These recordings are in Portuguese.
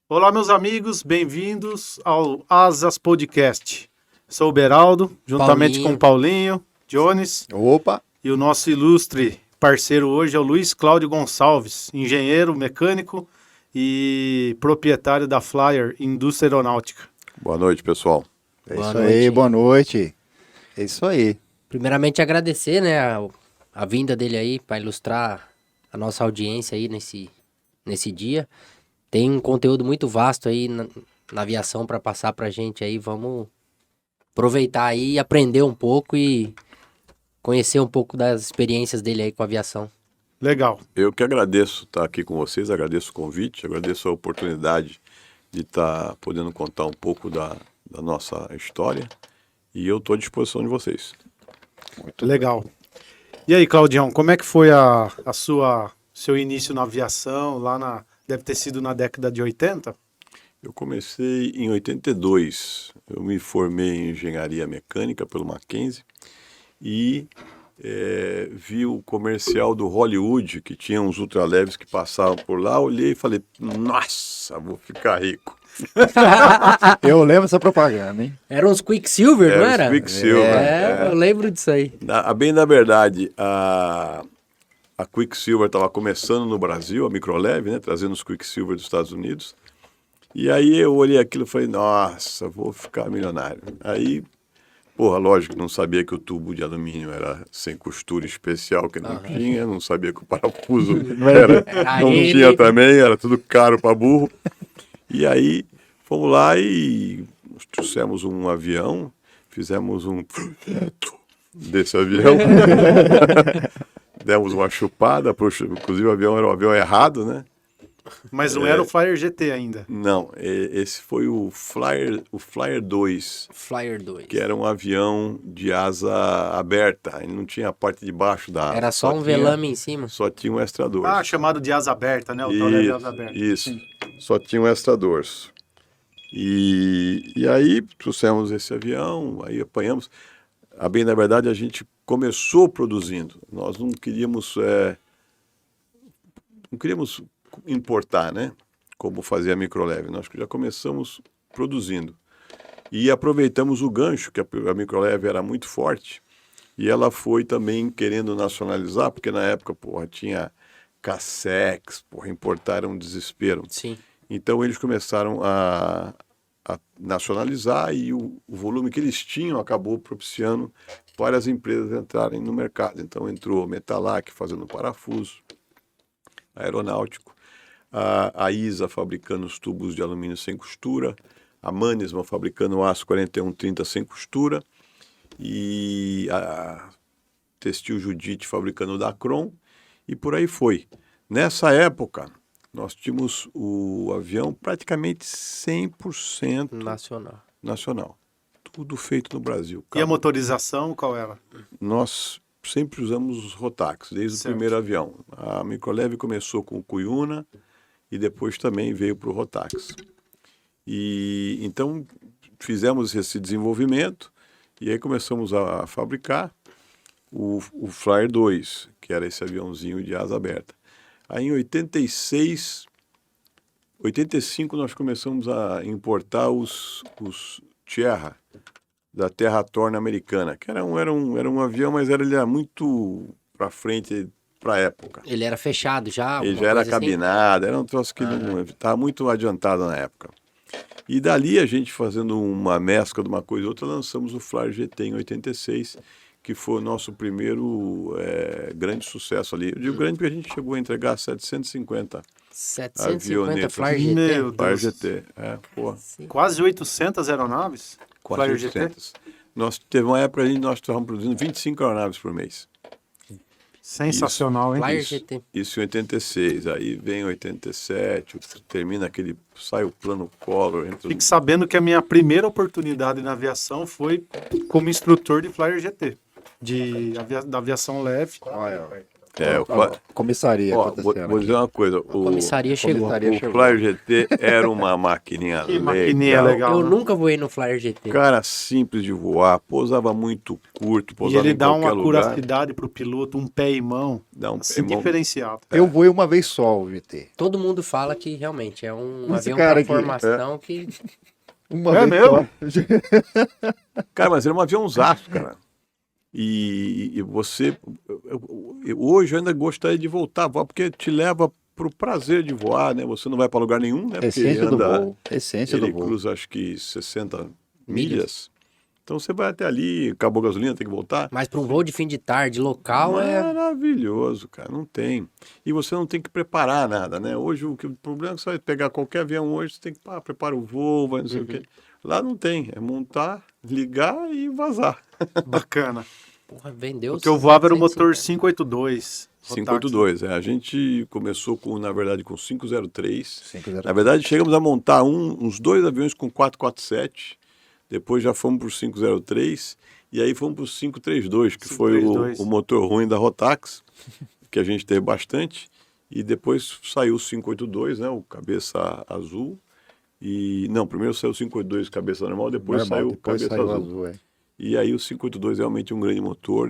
Olá, meus amigos, bem-vindos ao Asas Podcast. Sou o Beraldo, juntamente com o Paulinho, Jones. Opa! E o nosso ilustre parceiro hoje é o Luiz Cláudio Gonçalves, engenheiro mecânico e proprietário da Flyer Indústria Aeronáutica. Boa noite, pessoal. Boa noite. É isso aí. Primeiramente agradecer, né, a vinda dele aí para ilustrar a nossa audiência aí nesse dia. Tem um conteúdo muito vasto aí na aviação para passar pra gente aí. Vamos aproveitar aí e aprender um pouco e conhecer um pouco das experiências dele aí com a aviação. Legal. Eu que agradeço estar aqui com vocês, agradeço o convite, agradeço a oportunidade de estar podendo contar um pouco da nossa história e eu estou à disposição de vocês. Muito legal. E aí, Claudião, como é que foi seu início na aviação lá deve ter sido na década de 80? Eu comecei em 82, eu me formei em engenharia mecânica pelo Mackenzie e vi o comercial do Hollywood, que tinha uns ultraleves que passavam por lá, olhei e falei, nossa, vou ficar rico. Eu lembro dessa propaganda, hein? Era uns Quicksilver, não era? Quicksilver. Eu lembro disso aí. Bem na verdade, a Quicksilver estava começando no Brasil, a Microleve, né, trazendo os Quicksilver dos Estados Unidos. E aí eu olhei aquilo e falei, nossa, vou ficar milionário. Aí, lógico que não sabia que o tubo de alumínio era sem costura especial, que não tinha, não sabia que o parafuso não tinha também, era tudo caro para burro. E aí fomos lá e trouxemos um avião, fizemos um projeto desse avião. Demos uma chupada, inclusive o avião era um avião errado, né? Mas não era o Flyer GT ainda. Não, esse foi o Flyer 2. Flyer 2. Que era um avião de asa aberta, ele não tinha a parte de baixo da asa. Era só um velame em cima. Só tinha um extradorso. Ah, chamado de asa aberta, né? O tal de asa aberta. Isso, só tinha um extradorso. E aí trouxemos esse avião, aí apanhamos. Bem, na verdade, a gente começou produzindo. Nós não queríamos importar, né? Como fazia a Microleve. Nós já começamos produzindo. E aproveitamos o gancho, que a Microleve era muito forte, e ela foi também querendo nacionalizar, porque na época, tinha Cassex, importar era um desespero. Sim. Então eles começaram a nacionalizar e o volume que eles tinham acabou propiciando várias empresas entrarem no mercado. Então entrou Metalac fazendo parafuso, aeronáutico, a ISA fabricando os tubos de alumínio sem costura, a Mannesmann fabricando o aço 4130 sem costura e a Textil Judite fabricando o Dacron e por aí foi. Nessa época, nós tínhamos o avião praticamente 100% nacional. Tudo feito no Brasil. E a motorização, qual era? Nós sempre usamos os Rotax, desde o primeiro avião. A Microleve começou com o Cuyuna e depois também veio para o Rotax. E então fizemos esse desenvolvimento e aí começamos a fabricar o Flyer 2, que era esse aviãozinho de asa aberta. Aí em 85 nós começamos a importar os Tierra, da Terra Torna americana, que era um avião, mas ele era muito para frente para a época. Ele era fechado já? Ele já era cabinado, era um troço que estava muito adiantado na época. E dali a gente fazendo uma mescla de uma coisa e outra, lançamos o Flyer GT em 86, que foi o nosso primeiro grande sucesso ali. Eu digo grande porque a gente chegou a entregar 750 avionetas. Flyer GT? Meu Flyer Deus. GT, Quase 800 aeronaves? Quase Flyer 800. Teve uma época que nós estávamos produzindo 25 aeronaves por mês. Sensacional, hein? Flyer GT. Isso em 86, aí vem 87, termina sai o plano Collor. Fique sabendo que a minha primeira oportunidade na aviação foi como instrutor de Flyer GT, da aviação leve. Comissaria Ó, acontecendo vou dizer aqui. uma coisa. Comissaria chegou. comissaria O chegou. Flyer GT era uma maquininha Que maquininha legal. legal, Eu né? nunca voei no Flyer GT. Cara simples de voar, pousava muito curto, E pousava ele em dá qualquer uma lugar. curacidade pro piloto, um pé e mão, Dá um assim, pé e mão. diferenciado. Eu voei uma vez só o GT. Todo mundo fala que realmente é um Esse avião cara pra aqui, formação que... Uma É vez mesmo? só. Cara, mas era um aviãozaço, cara. E você... hoje eu ainda gostaria de voltar a voar, porque te leva pro prazer de voar, né? Você não vai para lugar nenhum, né? Porque Essência do anda... voo. Essência Ele do voo. cruza, acho que 60 milhas. Então você vai até ali, acabou a gasolina, tem que voltar. Mas para um voo de fim de tarde local Maravilhoso, cara, não tem. E você não tem que preparar nada, né? Hoje o problema é que você vai pegar qualquer avião hoje, você tem que preparar o voo, vai não sei o quê. Lá não tem, é montar, ligar e vazar. Bacana. Porra, vendeu. O que eu voava era o 750. motor 582. Rotax. 582, a gente começou na verdade, com 503. 503. Na verdade, chegamos a montar uns 2 aviões com 447, depois já fomos para o 503, e aí fomos para o 532, que foi 532. o motor ruim da Rotax, que a gente teve bastante, e depois saiu o 582, né, o cabeça azul, e não, primeiro saiu o 582 cabeça normal, depois saiu o depois cabeça saiu azul. é. E aí o 582 é realmente um grande motor,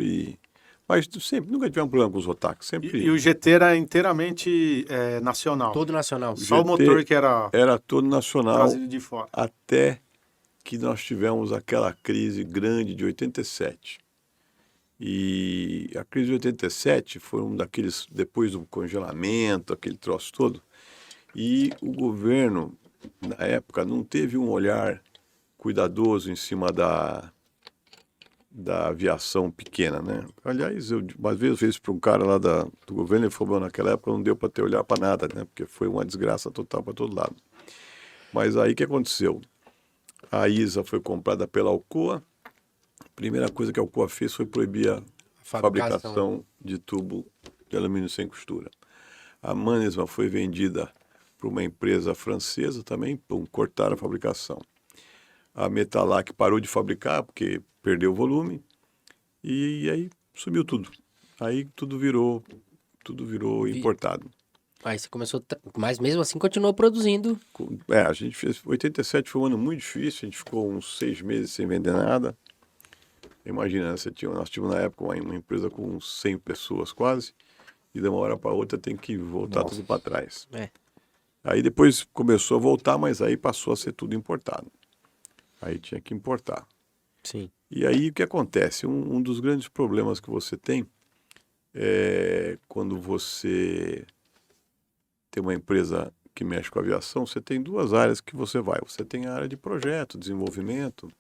mas sempre, nunca tivemos problema com os Rotax, sempre... E o GT era inteiramente nacional. Todo nacional. Só o GT motor que era Era todo nacional, trazido de fora. até que nós tivemos aquela crise grande de 87. E a crise de 87 foi um daqueles, depois do congelamento, aquele troço todo, e o governo, na época, não teve um olhar cuidadoso em cima da aviação pequena, né? Aliás, uma vez eu fiz para um cara lá do governo, ele falou, naquela época não deu para ter olhar para nada, né? Porque foi uma desgraça total para todo lado. Mas aí o que aconteceu? A ISA foi comprada pela Alcoa. A primeira coisa que a Alcoa fez foi proibir a fabricação de tubo de alumínio sem costura. A Mannesmann foi vendida para uma empresa francesa também, cortaram a fabricação. A Metalac parou de fabricar porque perdeu o volume e aí sumiu tudo. Aí tudo virou importado. Aí você começou... Mas mesmo assim continuou produzindo. A gente fez... 87 foi um ano muito difícil, a gente ficou uns 6 meses sem vender nada. Imagina, nós tínhamos na época uma empresa com 100 pessoas quase, e de uma hora para outra tem que voltar tudo para trás. É. Aí depois começou a voltar, mas aí passou a ser tudo importado. Aí tinha que importar. Sim. E aí o que acontece? Um dos grandes problemas que você tem é quando você tem uma empresa que mexe com aviação, você tem 2 áreas que você vai. Você tem a área de projeto, desenvolvimento,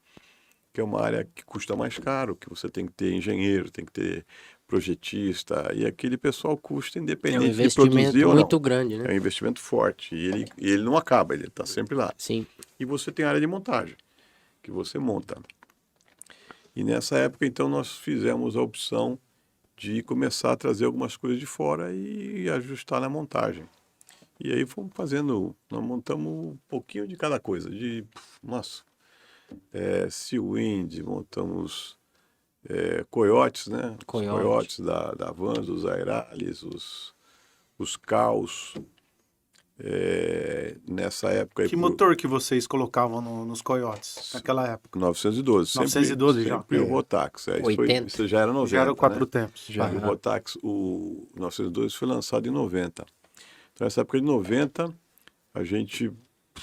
que é uma área que custa mais caro, que você tem que ter engenheiro, tem que ter projetista, e aquele pessoal custa É um independente de produzir investimento ou não. muito grande, né? É um investimento forte, e ele não acaba, ele está sempre lá. Sim. E você tem a área de montagem, que você monta. E nessa época, então, nós fizemos a opção de começar a trazer algumas coisas de fora e ajustar na montagem. E aí fomos fazendo, nós montamos um pouquinho de cada coisa, Seawind, montamos coiotes, né? Os coiotes da Vans, os Aeralis, os Caos. Nessa época... Que motor que vocês colocavam nos coiotes naquela época? 912. 912 já. Sempre o Rotax. 80. Isso já era 90, Já era o 4 né? tempos. Já. O Rotax, o 912 foi lançado em 90. Então, nessa época de 90, a gente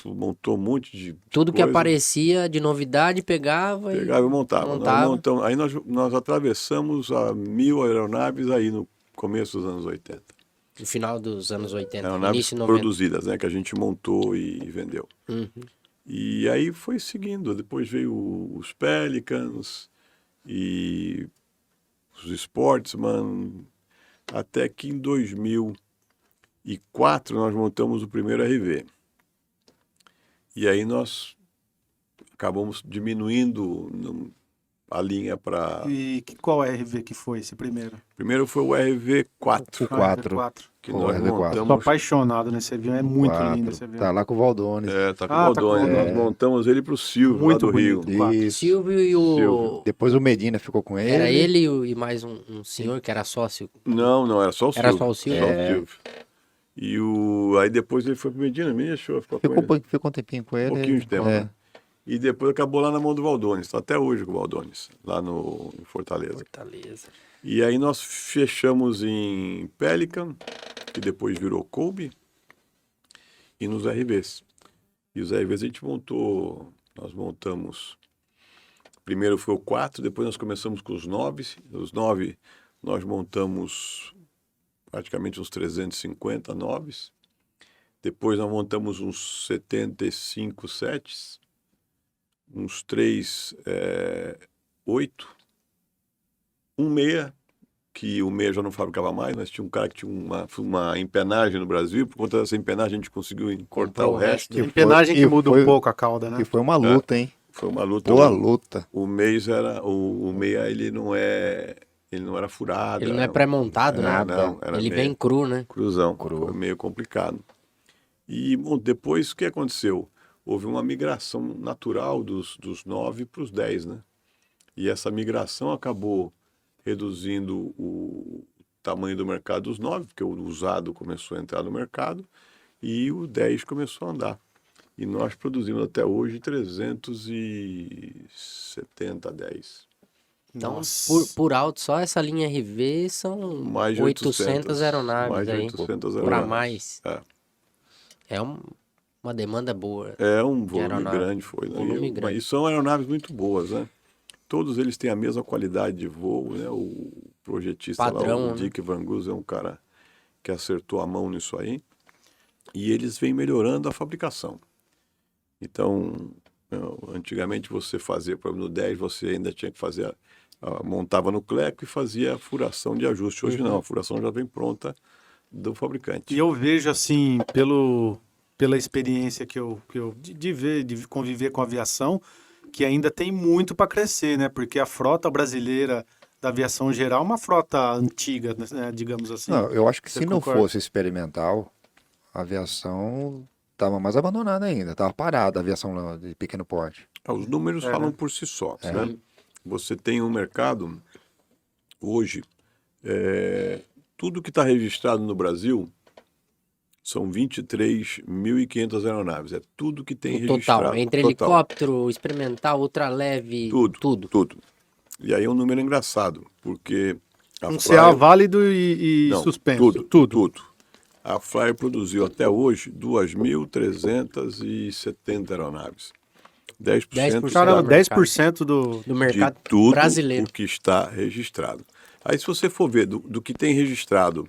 montou um monte de Tudo que coisa, aparecia de novidade pegava e montava. Nós atravessamos a 1.000 aeronaves aí no começo dos anos 80. No final dos anos 80, Aeronaves início 90. produzidas, né? Que a gente montou e vendeu. Uhum. E aí foi seguindo. Depois veio os Pelicans e os Sportsman, até que em 2004 nós montamos o primeiro RV. E aí nós acabamos diminuindo a linha para... E qual RV que foi esse primeiro? Primeiro foi o RV4, O 4. RV4. que o nós RV4. Tô montamos... apaixonado nesse avião, é muito lindo esse avião. Tá lá com o Valdones. Tá com o Ah, tá com o Baldoni. Nós Baldoni. montamos ele para o Silvio, lá Muito do Rio. bonito. Quatro. Isso. Silvio e o... Silvio. Depois o Medina ficou com ele. Era ele e mais um senhor que era sócio. Não, era só o Era Silvio. só o Silvio? Só o Silvio. E aí depois ele foi pro Medina, me deixou, ficou com ele. Ficou um tempinho com ele. Um pouquinho de tempo, É. né? E depois acabou lá na mão do Valdones, está até hoje com o Valdones, lá em Fortaleza. Fortaleza. E aí nós fechamos em Pelican, que depois virou Kobe, e nos RVs. E os RVs a gente nós montamos, primeiro foi o 4, depois nós começamos com os 9. Os 9 nós montamos praticamente uns 350 9s. Depois nós montamos uns 75 7s. Uns 3, 8, um 6, que o 6 já não fabricava mais, mas tinha um cara que tinha uma empenagem no Brasil, por conta dessa empenagem a gente conseguiu cortar o resto. A empenagem que muda um pouco a cauda, né? Que foi uma luta, hein? Foi uma luta. Boa luta. O 6 era, o 6 ele não era furado. Ele não é pré-montado, né? Não, era Ele meio vem cru, né? cruzão, Cru. foi meio complicado. E, bom, depois o que aconteceu? Houve uma migração natural dos 9 para os 10, né? E essa migração acabou reduzindo o tamanho do mercado dos 9, porque o usado começou a entrar no mercado e o 10 começou a andar. E nós produzimos até hoje 370 10. Então, Nossa. por alto, só essa linha RV são Mais de 800 aeronaves mais de aí. 800 Para aeronaves. mais. É. É uma demanda boa. É um volume aeronave. grande, foi. Né? Volume grande. E são aeronaves muito boas, né? Todos eles têm a mesma qualidade de voo, né? O projetista Padrão, lá, o né? Dick Van Goes, é um cara que acertou a mão nisso aí. E eles vêm melhorando a fabricação. Então, antigamente você fazia, por exemplo, no 10 você ainda tinha que fazer, montava no cleco e fazia a furação de ajuste. Hoje não, a furação já vem pronta do fabricante. E eu vejo assim, pela experiência que eu de ver, de conviver com a aviação, que ainda tem muito para crescer, né? Porque a frota brasileira da aviação geral é uma frota antiga, né? Digamos assim. Não, eu acho que Você se não concorda? fosse experimental, a aviação estava mais abandonada ainda. Estava parada a aviação lá de pequeno porte. Os números falam né? por si só. Né? Você tem um mercado, hoje, tudo que está registrado no Brasil são 23.500 aeronaves. É tudo que tem registrado. Total, entre Total. helicóptero, experimental, ultraleve, tudo. E aí é um número engraçado, porque a Um Flyer- CA válido e Não, suspenso. tudo. A Flyer produziu até hoje 2.370 aeronaves. 10%, Caramba, do mercado. 10% do... Do de mercado tudo brasileiro. o que está registrado. Aí se você for ver do que tem registrado,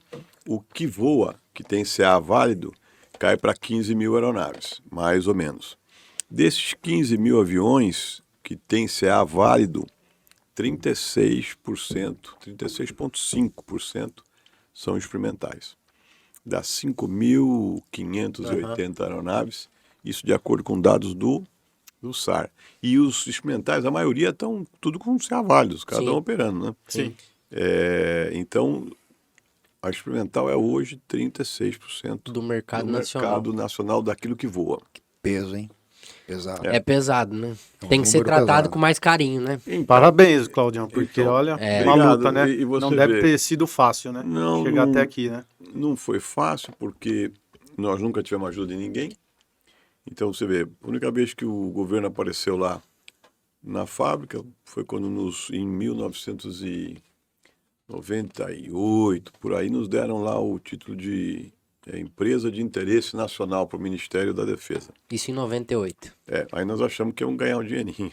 o que voa, que tem CA válido, cai para 15 mil aeronaves, mais ou menos. Desses 15 mil aviões que tem CA válido, 36%, são experimentais. Das 5.580 aeronaves, isso de acordo com dados do SAR. E os experimentais, a maioria estão tudo com CA válidos, cada Sim. um operando, né? Sim. Então, a experimental é hoje 36% Do mercado do nacional. mercado nacional daquilo que voa. Peso, hein? Pesado. É pesado, né? É um Tem que ser número tratado pesado. com mais carinho, né? Parabéns, Claudião, porque Então, olha, uma obrigado. luta, né? E você Não deve vê. ter sido fácil, né? Não, Chegar não. até aqui, né? Não foi fácil, porque nós nunca tivemos ajuda de ninguém. Então, você vê, a única vez que o governo apareceu lá na fábrica foi quando em 1998, por aí, nos deram lá o título de Empresa de Interesse Nacional para o Ministério da Defesa. Isso em 98. Aí nós achamos que iam ganhar um dinheirinho.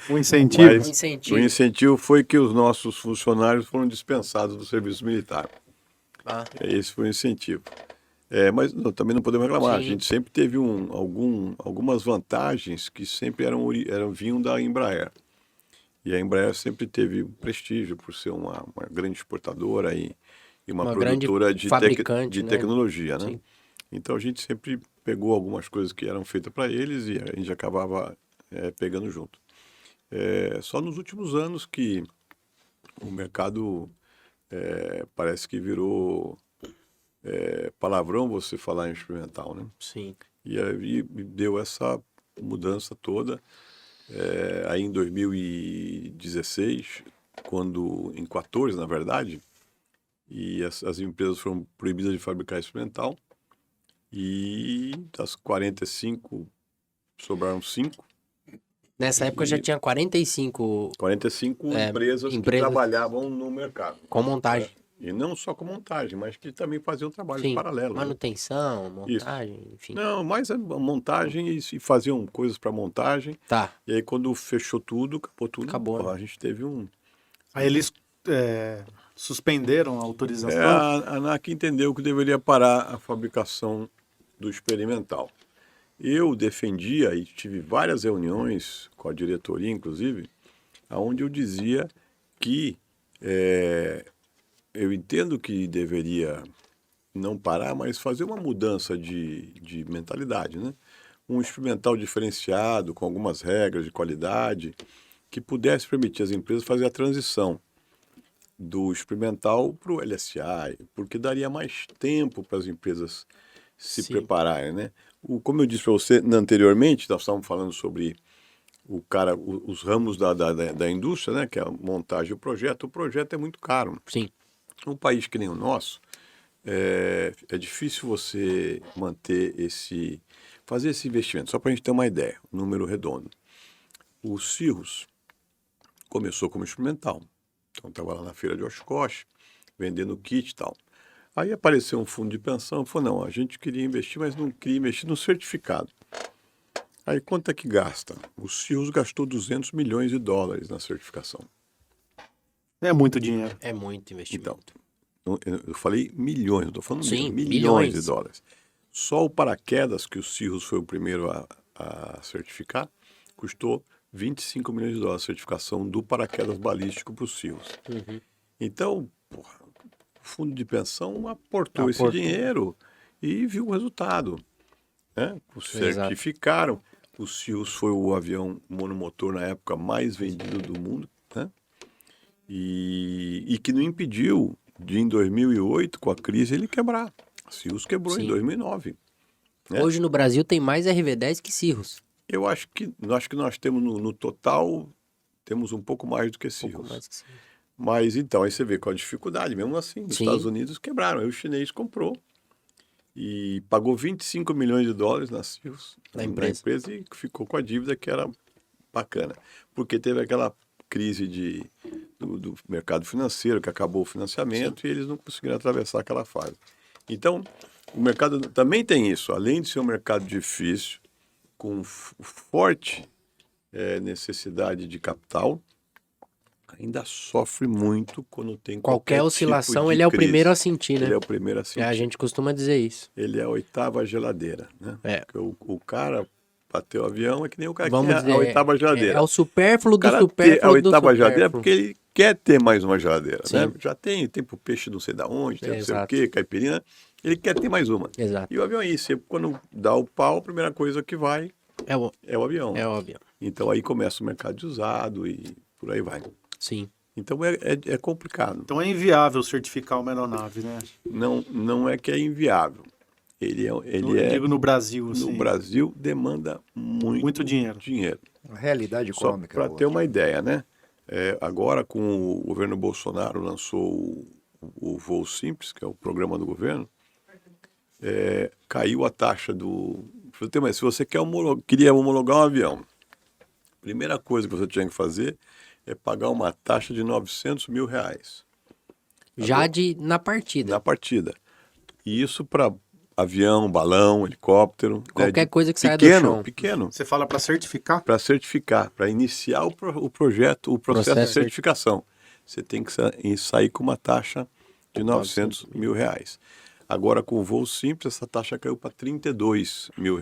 Um incentivo. Mas Incentivo. o incentivo foi que os nossos funcionários foram dispensados do serviço militar. Ah. Esse foi o incentivo. Mas também não podemos reclamar. Sim. A gente sempre teve algumas vantagens que sempre vinham da Embraer. E a Embraer sempre teve prestígio por ser uma grande exportadora e uma grande produtora de fabricante, né? tecnologia, né? Sim. Então a gente sempre pegou algumas coisas que eram feitas para eles e a gente acabava pegando junto. Só nos últimos anos que o mercado parece que virou palavrão você falar em experimental, né? Sim. E aí deu essa mudança toda. Aí em 2016, em 14, na verdade, e as empresas foram proibidas de fabricar experimental, e das 45 sobraram 5. Nessa época já tinha 45 45 empresas que empresas trabalhavam no mercado. com montagem. E não só com montagem, mas que também faziam trabalhos Sim, paralelos. Né? manutenção, montagem, enfim. Não, mais a montagem e faziam coisas para montagem. Tá, E aí quando fechou tudo, acabou tudo, Acabou, né? a gente teve um... Aí eles suspenderam a autorização. A ANAC entendeu que deveria parar a fabricação do experimental. Eu defendia e tive várias reuniões com a diretoria, inclusive, onde eu dizia que eu entendo que deveria não parar, mas fazer uma mudança de mentalidade, né? Um experimental diferenciado, com algumas regras de qualidade, que pudesse permitir às empresas fazer a transição do experimental para o LSI, porque daria mais tempo para as empresas se Sim. prepararem, né? Como eu disse para você anteriormente, nós estávamos falando sobre os ramos da indústria, né? Que é a montagem e o projeto. O projeto é muito caro. sim. Um país que nem o nosso, é difícil você fazer esse investimento. Só para a gente ter uma ideia, um número redondo. O Cirrus começou como experimental. Então estava lá na feira de Oshkosh, vendendo kit e tal. Aí apareceu um fundo de pensão e falou, não, a gente queria investir, mas não queria investir no certificado. Aí quanto é que gasta? O Cirrus gastou $200 milhões na certificação. É muito dinheiro. É muito investimento. Então, eu falei milhões, não estou falando Sim, milhões de milhões. dólares. Só o paraquedas, que o Cirrus foi o primeiro a certificar, custou $25 milhões a certificação do paraquedas balístico para o Cirrus. Então, o fundo de pensão aportou esse dinheiro e viu o resultado. Né? Certificaram. O Cirrus foi o avião monomotor na época mais vendido do mundo, né? E que não impediu de, em 2008, com a crise, ele quebrar. A Cirrus quebrou Sim. em 2009. né? Hoje no Brasil tem mais RV10 que Cirrus. Eu acho que nós temos no total, temos um pouco mais do que Um pouco Cirrus. mais que Cirrus. Mas então, aí você vê com a dificuldade, mesmo assim, os Sim. Estados Unidos quebraram. Aí o chinês comprou e pagou $25 milhões na Cirrus, Na na empresa. empresa, e ficou com a dívida que era bacana. Porque teve aquela crise do mercado financeiro, que acabou o financiamento, e eles não conseguiram atravessar aquela fase. Então, o mercado também tem isso. Além de ser um mercado difícil, com forte necessidade de capital, ainda sofre muito quando tem Qualquer oscilação, tipo de ele é o crise. primeiro a sentir, né? Ele é o primeiro a sentir. A gente costuma dizer isso. Ele é a 8ª geladeira, né? Porque o cara bateu o avião é que nem o cara Vamos que tem dizer, a 8ª geladeira. é o supérfluo O do cara ter a supérfluo do 8ª geladeira é supérfluo. porque ele quer ter mais uma geladeira, Sim. né? Já tem pro peixe não sei da onde, tem não sei o Exato. quê, caipirinha. Ele quer ter mais uma. Exato. E o avião é isso. Quando dá o pau, a primeira coisa que vai É o é o avião. avião. Então aí começa o mercado de usado e por aí vai. Sim. Então é complicado. Então é inviável certificar uma aeronave, né? Não é que é inviável. Eu digo no Brasil, assim. No Brasil demanda muito dinheiro. A realidade Só econômica. para ter uma ideia, né? Agora, com o governo Bolsonaro lançou o Voo Simples, que é o programa do governo, caiu a taxa do... Se você queria homologar um avião, a primeira coisa que você tinha que fazer é pagar uma taxa de R$900 mil. Já na partida. Na partida. E isso para avião, balão, helicóptero. Qualquer coisa que saia do pequeno, chão. Pequeno. Você fala para certificar? Para certificar, para iniciar o processo de certificação. Você tem que sair com uma taxa de R$900 mil. Agora, com o Voo Simples, essa taxa caiu para R$32 mil.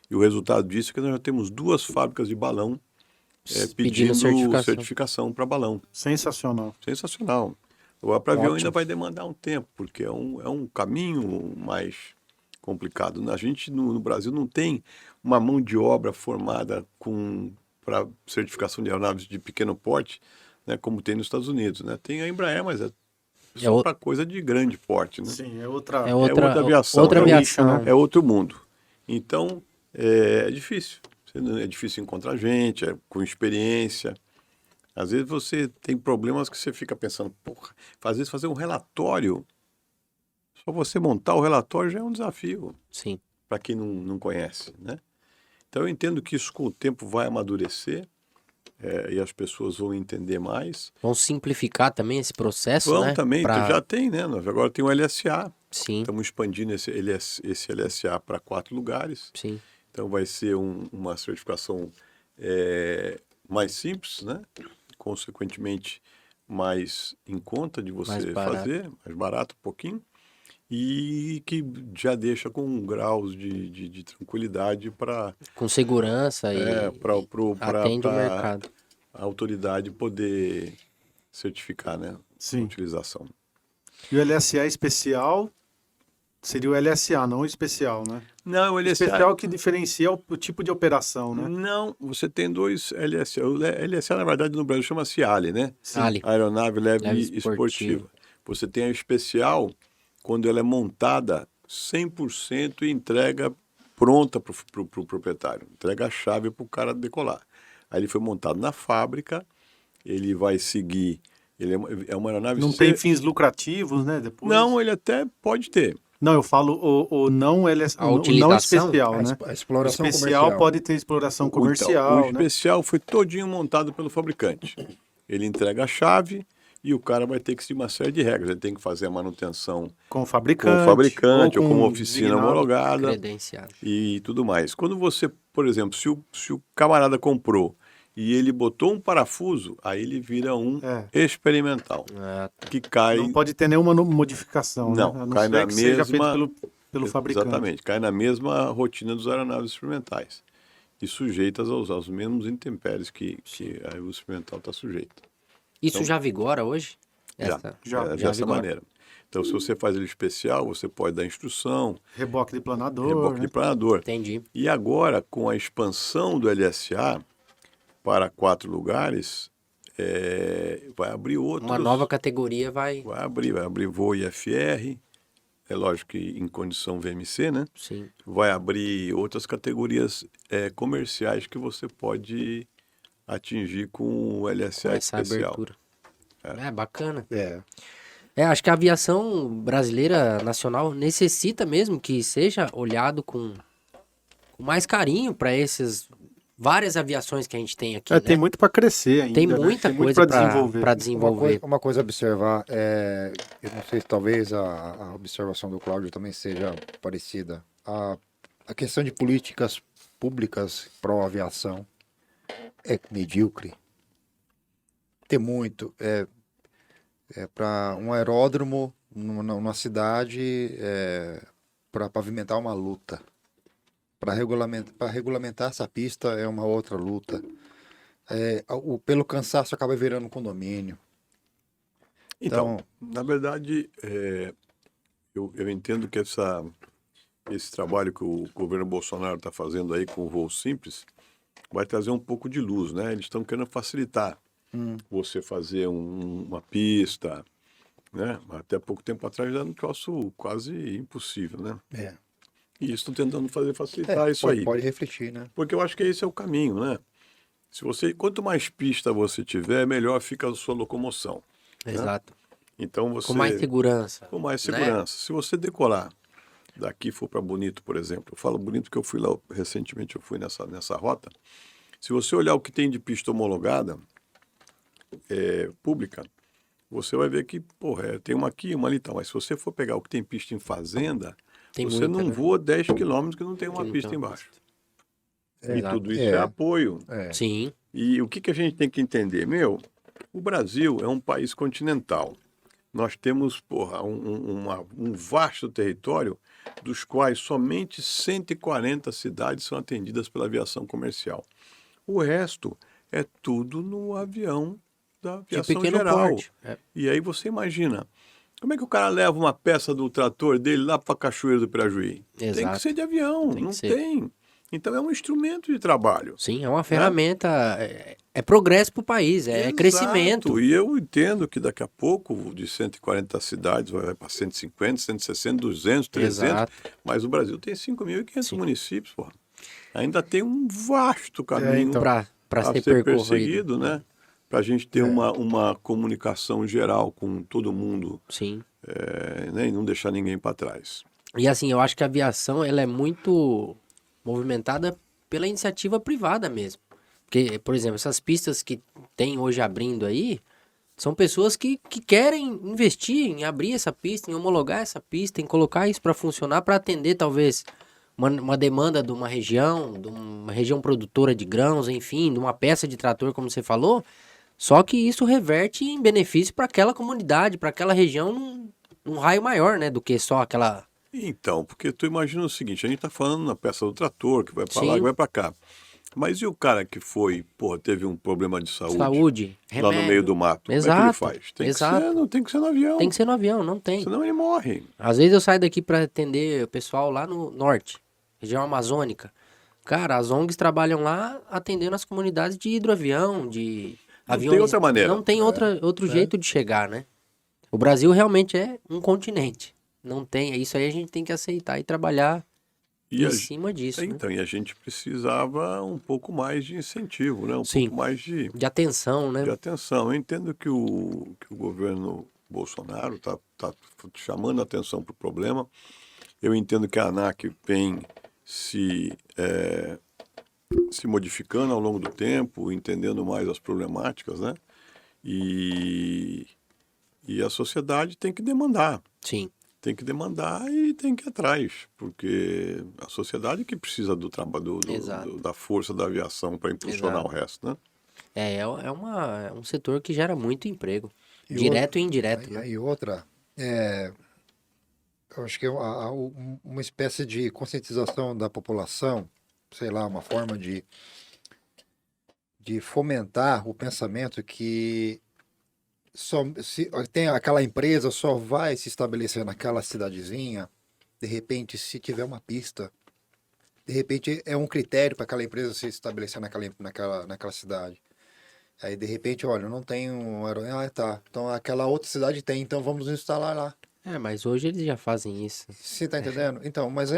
E o resultado disso é que nós já temos 2 fábricas de balão pedindo certificação para balão. Sensacional. Sensacional. Agora, para avião Ótimo. ainda vai demandar um tempo, porque é um caminho mais complicado. A gente, no Brasil, não tem uma mão de obra formada com para certificação de aeronaves de pequeno porte, né, como tem nos Estados Unidos, né? Tem a Embraer, mas é só para coisa de grande porte, né? Sim, é outra... É outra aviação. outra É aviação. né? É outro mundo. Então, é difícil. É difícil encontrar gente, com experiência. Às vezes você tem problemas que você fica pensando, porra, às vezes fazer um relatório, só você montar o relatório já é um desafio Sim. para quem não conhece, né? Então eu entendo que isso com o tempo vai amadurecer e as pessoas vão entender mais. Vão simplificar também esse processo, Vão né? também, já tem, né? Agora tem o LSA. Sim, Estamos expandindo esse LSA para 4 lugares. sim. Então vai ser uma certificação mais simples, né? Consequentemente, mais em conta de você Mais barato. fazer, mais barato um pouquinho, e que já deixa com graus de tranquilidade para Com segurança e atende o mercado. a autoridade poder certificar, né? Sim. A utilização. E o LSA especial seria o LSA, não o especial, né? Não, o LSA... Especial que diferencia o tipo de operação, né? Não, você tem 2 LSA. O LSA, na verdade, no Brasil chama-se ALE, né? ALE. Aeronave Leve Leve Esportiva. Você tem a especial quando ela é montada 100% e entrega pronta para o proprietário. Entrega a chave para o cara decolar. Aí ele foi montado na fábrica, ele vai seguir... Ele é uma aeronave... Não tem fins lucrativos, né? Depois. Não, ele até pode ter. Não, eu falo o não LSA, A o não utilização? especial, A né? a O exploração especial comercial. pode ter exploração comercial, O né? especial foi todinho montado pelo fabricante. Ele entrega a chave e o cara vai ter que seguir uma série de regras. Ele tem que fazer a manutenção Com o com fabricante. o fabricante ou com uma com oficina designado. homologada Credenciado. e tudo mais. Quando você, por exemplo, se o camarada comprou e ele botou um parafuso, aí ele vira um experimental, Ah, tá. que cai... Não pode ter nenhuma modificação, Não, né? A cai ser na que seja feito mesma- pelo fabricante. Exatamente, cai na mesma rotina dos aeronaves experimentais e sujeitas aos mesmos intempéries que a aeronave experimental está sujeita. Isso já vigora hoje? Já Dessa vigora. maneira. Então, se você faz ele especial, você pode dar instrução, Reboque de planador. reboque né? de planador. Entendi. E agora, com a expansão do LSA para 4 lugares, vai abrir outros... Uma nova categoria vai... Vai abrir voo IFR, é lógico que em condição VMC, né? Sim. Vai abrir outras categorias comerciais que você pode atingir com o LSA Com essa especial. abertura. É bacana. É. Acho que a aviação brasileira nacional necessita mesmo que seja olhado com mais carinho para essas várias aviações que a gente tem aqui, né? Tem muito para crescer ainda. Tem né? muita Tem muito coisa pra desenvolver. para desenvolver. Uma coisa a observar, eu não sei se talvez a observação do Cláudio também seja parecida. A questão de políticas públicas pró-aviação é medíocre. Tem muito. Para um aeródromo numa cidade, para pavimentar uma luta. Para regulamentar essa pista é uma outra luta. Pelo cansaço acaba virando condomínio. Então, na verdade, eu entendo que esse trabalho que o governo Bolsonaro está fazendo aí com o voo simples vai trazer um pouco de luz, né? Eles estão querendo facilitar você fazer uma pista, né? Até pouco tempo atrás era um troço quase impossível, né? E eles estão tentando facilitar isso aí. Pode refletir, né? Porque eu acho que esse é o caminho, né? Quanto mais pista você tiver, melhor fica a sua locomoção. Exato. Então você... Com mais segurança. Com mais né? segurança. Se você decolar daqui e for para Bonito, por exemplo, eu falo Bonito porque eu fui lá recentemente, eu fui nessa rota. Se você olhar o que tem de pista homologada pública, você vai ver que, tem uma aqui, uma ali e tal. Mas se você for pegar o que tem pista em fazenda, Tem você muita, não né? voa 10 quilômetros que não tem uma Que não pista tem uma embaixo. pista. E Exato. tudo isso é apoio. Sim. E o que a gente tem que entender? O Brasil é um país continental. Nós temos, um vasto território, dos quais somente 140 cidades são atendidas pela aviação comercial. O resto é tudo no avião da aviação pequeno geral. porte. E aí você imagina, como é que o cara leva uma peça do trator dele lá para Cachoeira do Pirajuí? Tem Exato. que ser de avião, Tem que não ser. tem. Então é um instrumento de trabalho. Sim, é uma ferramenta, é progresso para o país, é Exato. crescimento. E eu entendo que daqui a pouco, de 140 cidades, vai para 150, 160, 200, 300. Exato. Mas o Brasil tem 5.500 Sim. municípios, pô. Ainda tem um vasto caminho então, Para a ser ser percorrido. perseguido, né? Para a gente ter uma comunicação geral com todo mundo, Sim. né? E não deixar ninguém para trás. E assim, eu acho que a aviação ela é muito movimentada pela iniciativa privada mesmo. Porque, por exemplo, essas pistas que tem hoje abrindo aí, são pessoas que querem investir em abrir essa pista, em homologar essa pista, em colocar isso para funcionar, para atender talvez uma demanda de uma região produtora de grãos, enfim, de uma peça de trator, como você falou. Só que isso reverte em benefício para aquela comunidade, para aquela região, num raio maior, né, do que só aquela... Então, porque tu imagina o seguinte, a gente está falando na peça do trator, que vai para lá, Sim. que vai para cá. Mas e o cara que teve um problema de Saúde, lá no remédio. meio do mato? Como é que ele Exato, faz? exato. Não tem que ser no avião. Tem que ser no avião, não tem. Senão ele morre. Às vezes eu saio daqui para atender o pessoal lá no norte, região amazônica. Cara, as ONGs trabalham lá atendendo as comunidades de hidroavião, de Não aviões. tem outra maneira. Não tem outro jeito de chegar, né? O Brasil realmente é um continente. Não tem, isso aí a gente tem que aceitar e trabalhar E em a, cima disso, né? então, e a gente precisava um pouco mais de incentivo, né? Um Sim. pouco mais de De atenção, né? atenção. Eu entendo que o governo Bolsonaro está chamando a atenção para o problema. Eu entendo que a ANAC vem se modificando ao longo do tempo, entendendo mais as problemáticas, né? E a sociedade tem que demandar. Sim, Tem que demandar e tem que ir atrás, porque a sociedade que precisa do trabalho, Exato. da força da aviação para impulsionar Exato. o resto, né? é um setor que gera muito emprego, E direto e indireto, E né? aí outra, eu acho que uma espécie de conscientização da população, sei lá, uma forma de fomentar o pensamento que se tem aquela empresa só vai se estabelecer naquela cidadezinha, de repente, se tiver uma pista, de repente é um critério para aquela empresa se estabelecer naquela cidade. Aí, de repente, olha, não tem um aeroporto. Ah, tá. Então, aquela outra cidade tem, então vamos instalar lá. Mas hoje eles já fazem isso. Você tá entendendo? Então, mas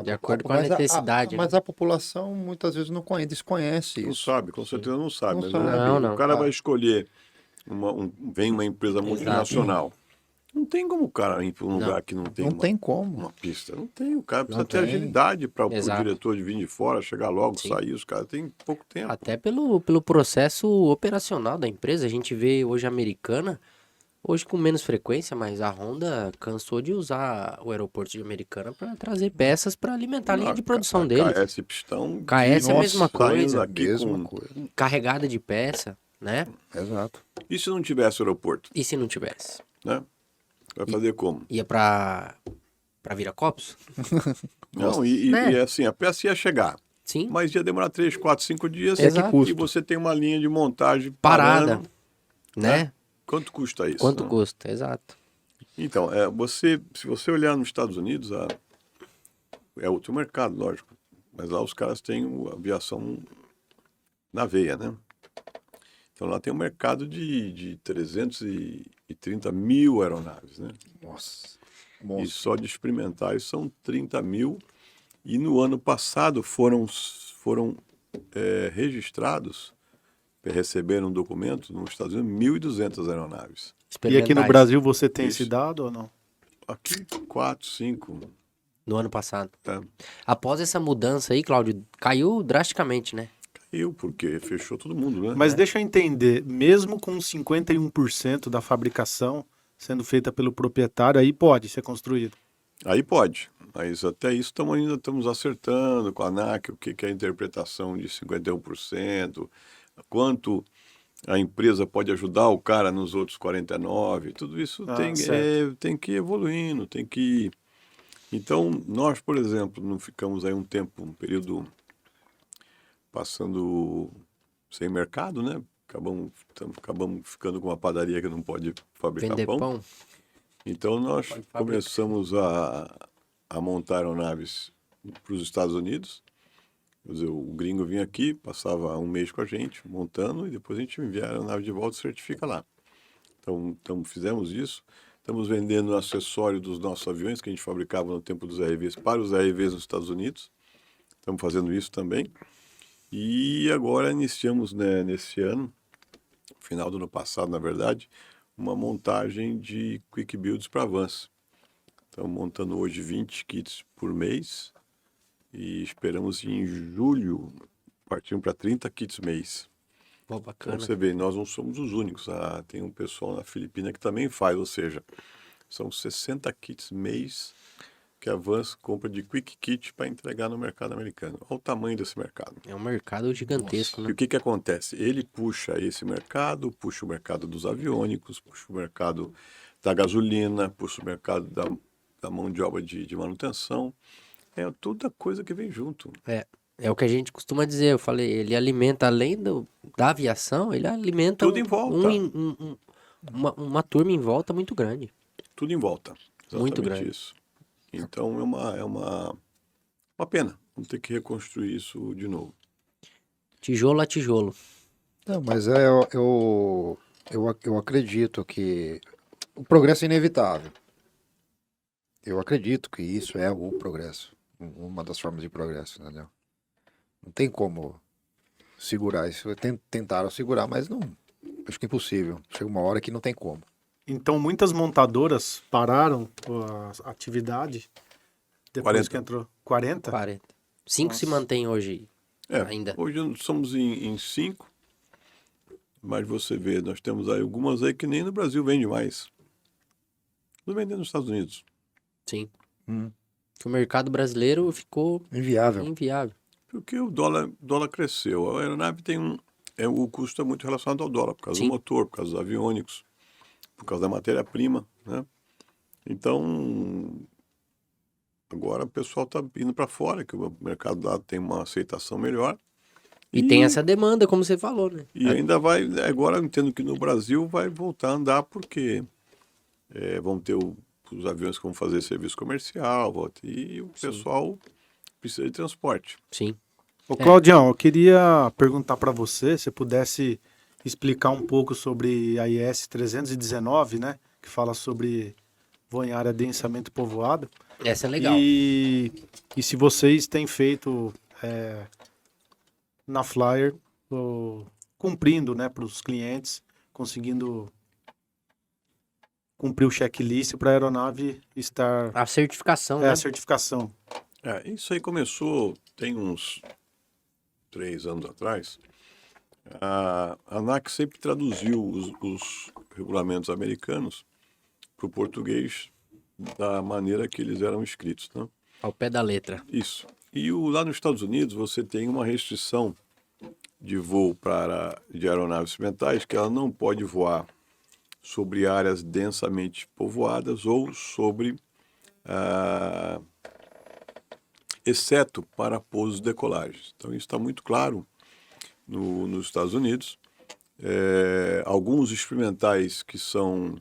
De acordo com a necessidade, Mas né? a população muitas vezes não conhece, desconhece Não isso. sabe, com certeza não sabe. Não Mas sabe. Não. o cara vai escolher, vem uma empresa multinacional. Não tem como o cara ir para um lugar que não tem, Não tem como. uma pista. Não tem, o cara precisa Não ter tem. agilidade para o Exato. diretor de vir de fora, chegar logo, Sim. sair. Os caras têm pouco tempo. Até pelo processo operacional da empresa. A gente vê hoje a Americana, hoje com menos frequência, mas a Honda cansou de usar o aeroporto de Americana para trazer peças para alimentar a linha de produção a deles. KS Pistão. KS é a mesma saindo coisa. daqui Mesma com- coisa. Carregada de peça, né? Exato. E se não tivesse aeroporto, E se não tivesse? né? Vai fazer como? Ia para Viracopos? Não, Né? e assim, a peça ia chegar, Sim, mas ia demorar 3, 4, 5 dias. Exato. E você tem uma linha de montagem parada, parando. né? Quanto custa isso? Quanto né? custa? Exato. Então, se você olhar nos Estados Unidos, é outro mercado, lógico. Mas lá os caras têm a aviação na veia, né? Então lá tem um mercado de 330 mil aeronaves, né? Nossa. E só de experimentais são 30 mil. E no ano passado foram registrados, receberam um documento nos Estados Unidos, 1.200 aeronaves. E aqui no Experimentais. Brasil você tem Isso. esse dado ou não? Aqui, 4, 5. No ano passado. Tá? Após essa mudança aí, Cláudio, caiu drasticamente, né? Caiu, porque fechou todo mundo, né? Mas deixa eu entender, mesmo com 51% da fabricação sendo feita pelo proprietário, aí pode ser construído. Aí pode, mas até isso ainda estamos acertando com a ANAC, o que é a interpretação de 51%, quanto a empresa pode ajudar o cara nos outros 49%, tudo isso tem que ir evoluindo, tem que ir. Então, nós, por exemplo, não ficamos aí um período passando sem mercado, né? Acabamos ficando com uma padaria que não pode fabricar Vender pão. Então, nós Pode fabricar. começamos a montar aeronaves para os Estados Unidos Quer dizer, o gringo vinha aqui, passava um mês com a gente, montando, e depois a gente envia a aeronave de volta e certifica lá. Então fizemos isso. Estamos vendendo acessório dos nossos aviões que a gente fabricava no tempo dos RVs para os RVs nos Estados Unidos. Estamos fazendo isso também. E agora iniciamos, né, nesse ano, final do ano passado, na verdade, uma montagem de Quick Builds para Vans. Estamos montando hoje 20 kits por mês e esperamos em julho partir para 30 kits mês. Pô, Então bacana. você vê, nós não somos os únicos. Tem um pessoal na Filipina que também faz, ou seja, são 60 kits mês que a Vans compra de Quick Kit para entregar no mercado americano. Olha o tamanho desse mercado. É um mercado gigantesco, E né? o que acontece? Ele puxa esse mercado, puxa o mercado dos aviônicos, puxa o mercado da gasolina, puxa o mercado da mão de obra de manutenção. É toda coisa que vem junto. É o que a gente costuma dizer. Eu falei, ele alimenta, além da aviação, ele alimenta Tudo em volta. uma turma em volta muito grande. Tudo em volta. Muito Exatamente grande. isso. Então é uma pena. Vamos ter que reconstruir isso de novo. Tijolo a tijolo. Não, mas eu acredito que o progresso é inevitável. Eu acredito que isso é o progresso. Uma das formas de progresso, entendeu? Não tem como segurar isso. Tentaram segurar, mas não. Acho que é impossível. Chega uma hora que não tem como. Então, muitas montadoras pararam a atividade depois 40. que entrou 40? 40. 5 se Nossa. mantém hoje ainda. Hoje somos em 5, mas você vê, nós temos aí algumas aí que nem no Brasil vende mais. Não vendendo nos Estados Unidos. Sim. Hum. Que o mercado brasileiro ficou Inviável. inviável. Porque o dólar cresceu. A aeronave tem o custo é muito relacionado ao dólar, por causa Sim. do motor, por causa dos aviônicos, por causa da matéria-prima, né? Então, agora o pessoal está indo para fora, que o mercado lá tem uma aceitação melhor. E tem essa demanda, como você falou, né? E ainda vai, agora eu entendo que no Brasil vai voltar a andar, porque vão ter os aviões que vão fazer serviço comercial, e o pessoal precisa de transporte. Sim. Ô, Claudião, eu queria perguntar para você, se pudesse explicar um pouco sobre a IS 319, né? Que fala sobre voo em área densamente povoada. Essa é legal. E se vocês têm feito na Flyer, cumprindo, né, para os clientes, conseguindo cumprir o checklist para a aeronave estar... A certificação, É né? a certificação. Isso aí começou, tem uns 3 anos atrás. A ANAC sempre traduziu os regulamentos americanos para o português da maneira que eles eram escritos, né? Ao pé da letra. Isso. E lá nos Estados Unidos você tem uma restrição de voo de aeronaves experimentais, que ela não pode voar sobre áreas densamente povoadas ou sobre, exceto para pousos e decolagens. Então isso está muito claro nos Estados Unidos. Alguns experimentais que são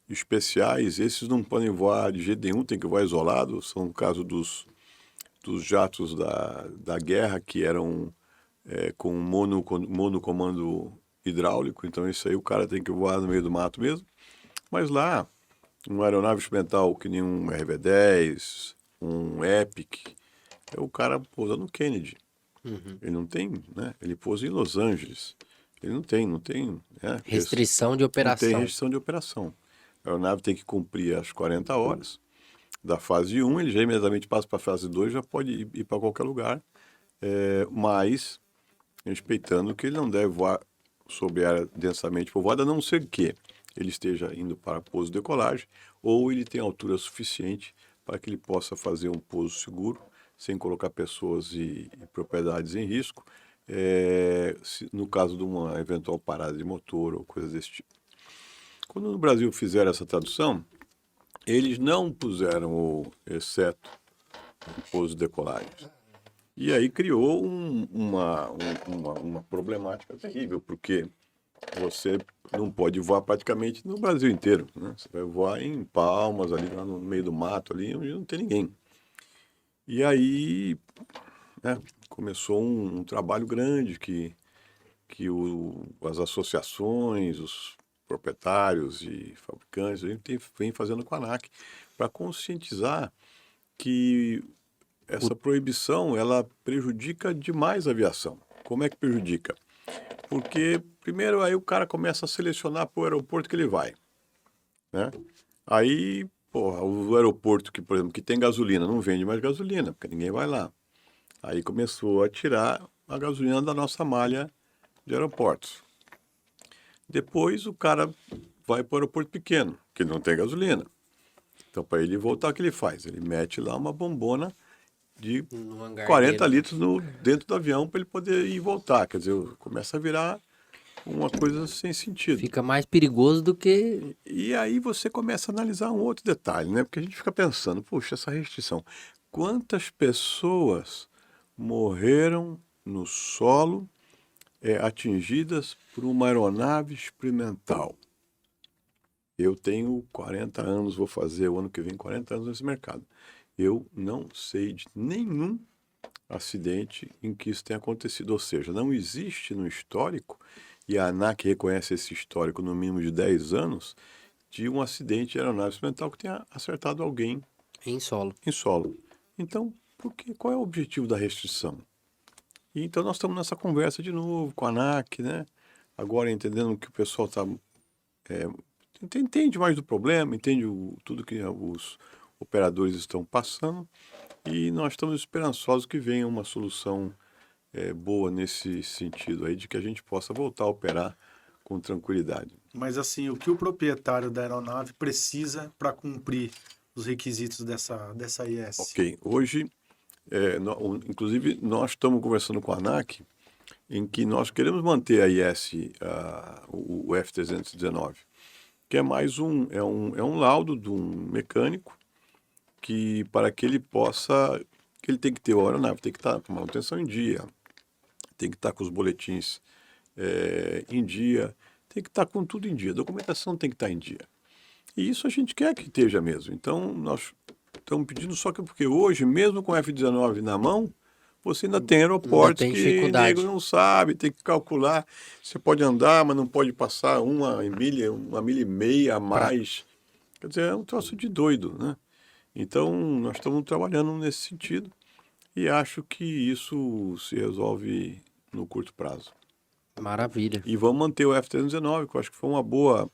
especiais, esses não podem voar de jeito nenhum, tem que voar isolado. São o caso dos jatos da guerra, que eram com monocomando hidráulico, então isso aí o cara tem que voar no meio do mato mesmo. Mas lá, uma aeronave experimental que nem um RV-10, um Epic, o cara pousa no Kennedy. Ele não tem, né? Ele pousa em Los Angeles. Ele não tem, né? Restrição de Não operação. tem restrição de operação. A aeronave tem que cumprir as 40 horas da fase 1, ele já imediatamente passa para a fase 2, já pode ir para qualquer lugar, mas respeitando que ele não deve voar sobre área densamente povoada, a não ser que ele esteja indo para pouso e decolagem, ou ele tenha altura suficiente para que ele possa fazer um pouso seguro, sem colocar pessoas e propriedades em risco, no caso de uma eventual parada de motor ou coisas desse tipo. Quando no Brasil fizeram essa tradução, eles não puseram o exceto o pouso e decolagem. E aí criou uma problemática terrível, porque você não pode voar praticamente no Brasil inteiro, né? Você vai voar em Palmas, ali lá no meio do mato, ali onde não tem ninguém. E aí né? Começou um trabalho grande que as associações, os proprietários e fabricantes, a gente vem fazendo com a ANAC para conscientizar que essa proibição ela prejudica demais a aviação. Como é que prejudica? Porque primeiro aí o cara começa a selecionar para o aeroporto que ele vai, né? Aí, porra, o aeroporto que, por exemplo, que tem gasolina, não vende mais gasolina, porque ninguém vai lá. Aí começou a tirar a gasolina da nossa malha de aeroportos. Depois o cara vai para o aeroporto pequeno, que não tem gasolina. Então, para ele voltar, o que ele faz? Ele mete lá uma bombona de No hangar 40 dele. litros dentro do avião para ele poder ir e voltar. Quer dizer, começa a virar uma coisa sem sentido. Fica mais perigoso do que... E aí você começa a analisar um outro detalhe, né? Porque a gente fica pensando, puxa, essa restrição. Quantas pessoas morreram no solo atingidas por uma aeronave experimental? Eu tenho 40 anos, vou fazer o ano que vem 40 anos nesse mercado. Eu não sei de nenhum acidente em que isso tenha acontecido. Ou seja, não existe no histórico, e a ANAC reconhece esse histórico no mínimo de 10 anos, de um acidente de aeronave experimental que tenha acertado alguém Em solo. em solo. Então, qual é o objetivo da restrição? E então nós estamos nessa conversa de novo com a ANAC, né? Agora entendendo que o pessoal entende mais do problema, entende tudo que os operadores estão passando, e nós estamos esperançosos que venha uma solução boa nesse sentido aí, de que a gente possa voltar a operar com tranquilidade. Mas assim, o que o proprietário da aeronave precisa para cumprir os requisitos dessa IS? Ok, hoje, inclusive, nós estamos conversando com a ANAC em que nós queremos manter a IS, o F319, que é mais um laudo de um mecânico que, para que ele possa, que ele tem que ter a aeronave, tem que estar com manutenção em dia, tem que estar com os boletins em dia, tem que estar com tudo em dia, a documentação tem que estar em dia. E isso a gente quer que esteja mesmo. Então, nós estamos pedindo só que, porque hoje, mesmo com o F-19 na mão, você ainda tem aeroportos tem que o dificuldade. nego não sabe, tem que calcular. Você pode andar, mas não pode passar uma milha e meia a mais. Quer dizer, é um troço de doido, né? Então, nós estamos trabalhando nesse sentido e acho que isso se resolve no curto prazo. Maravilha. E vamos manter o F-319, que eu acho que foi uma boa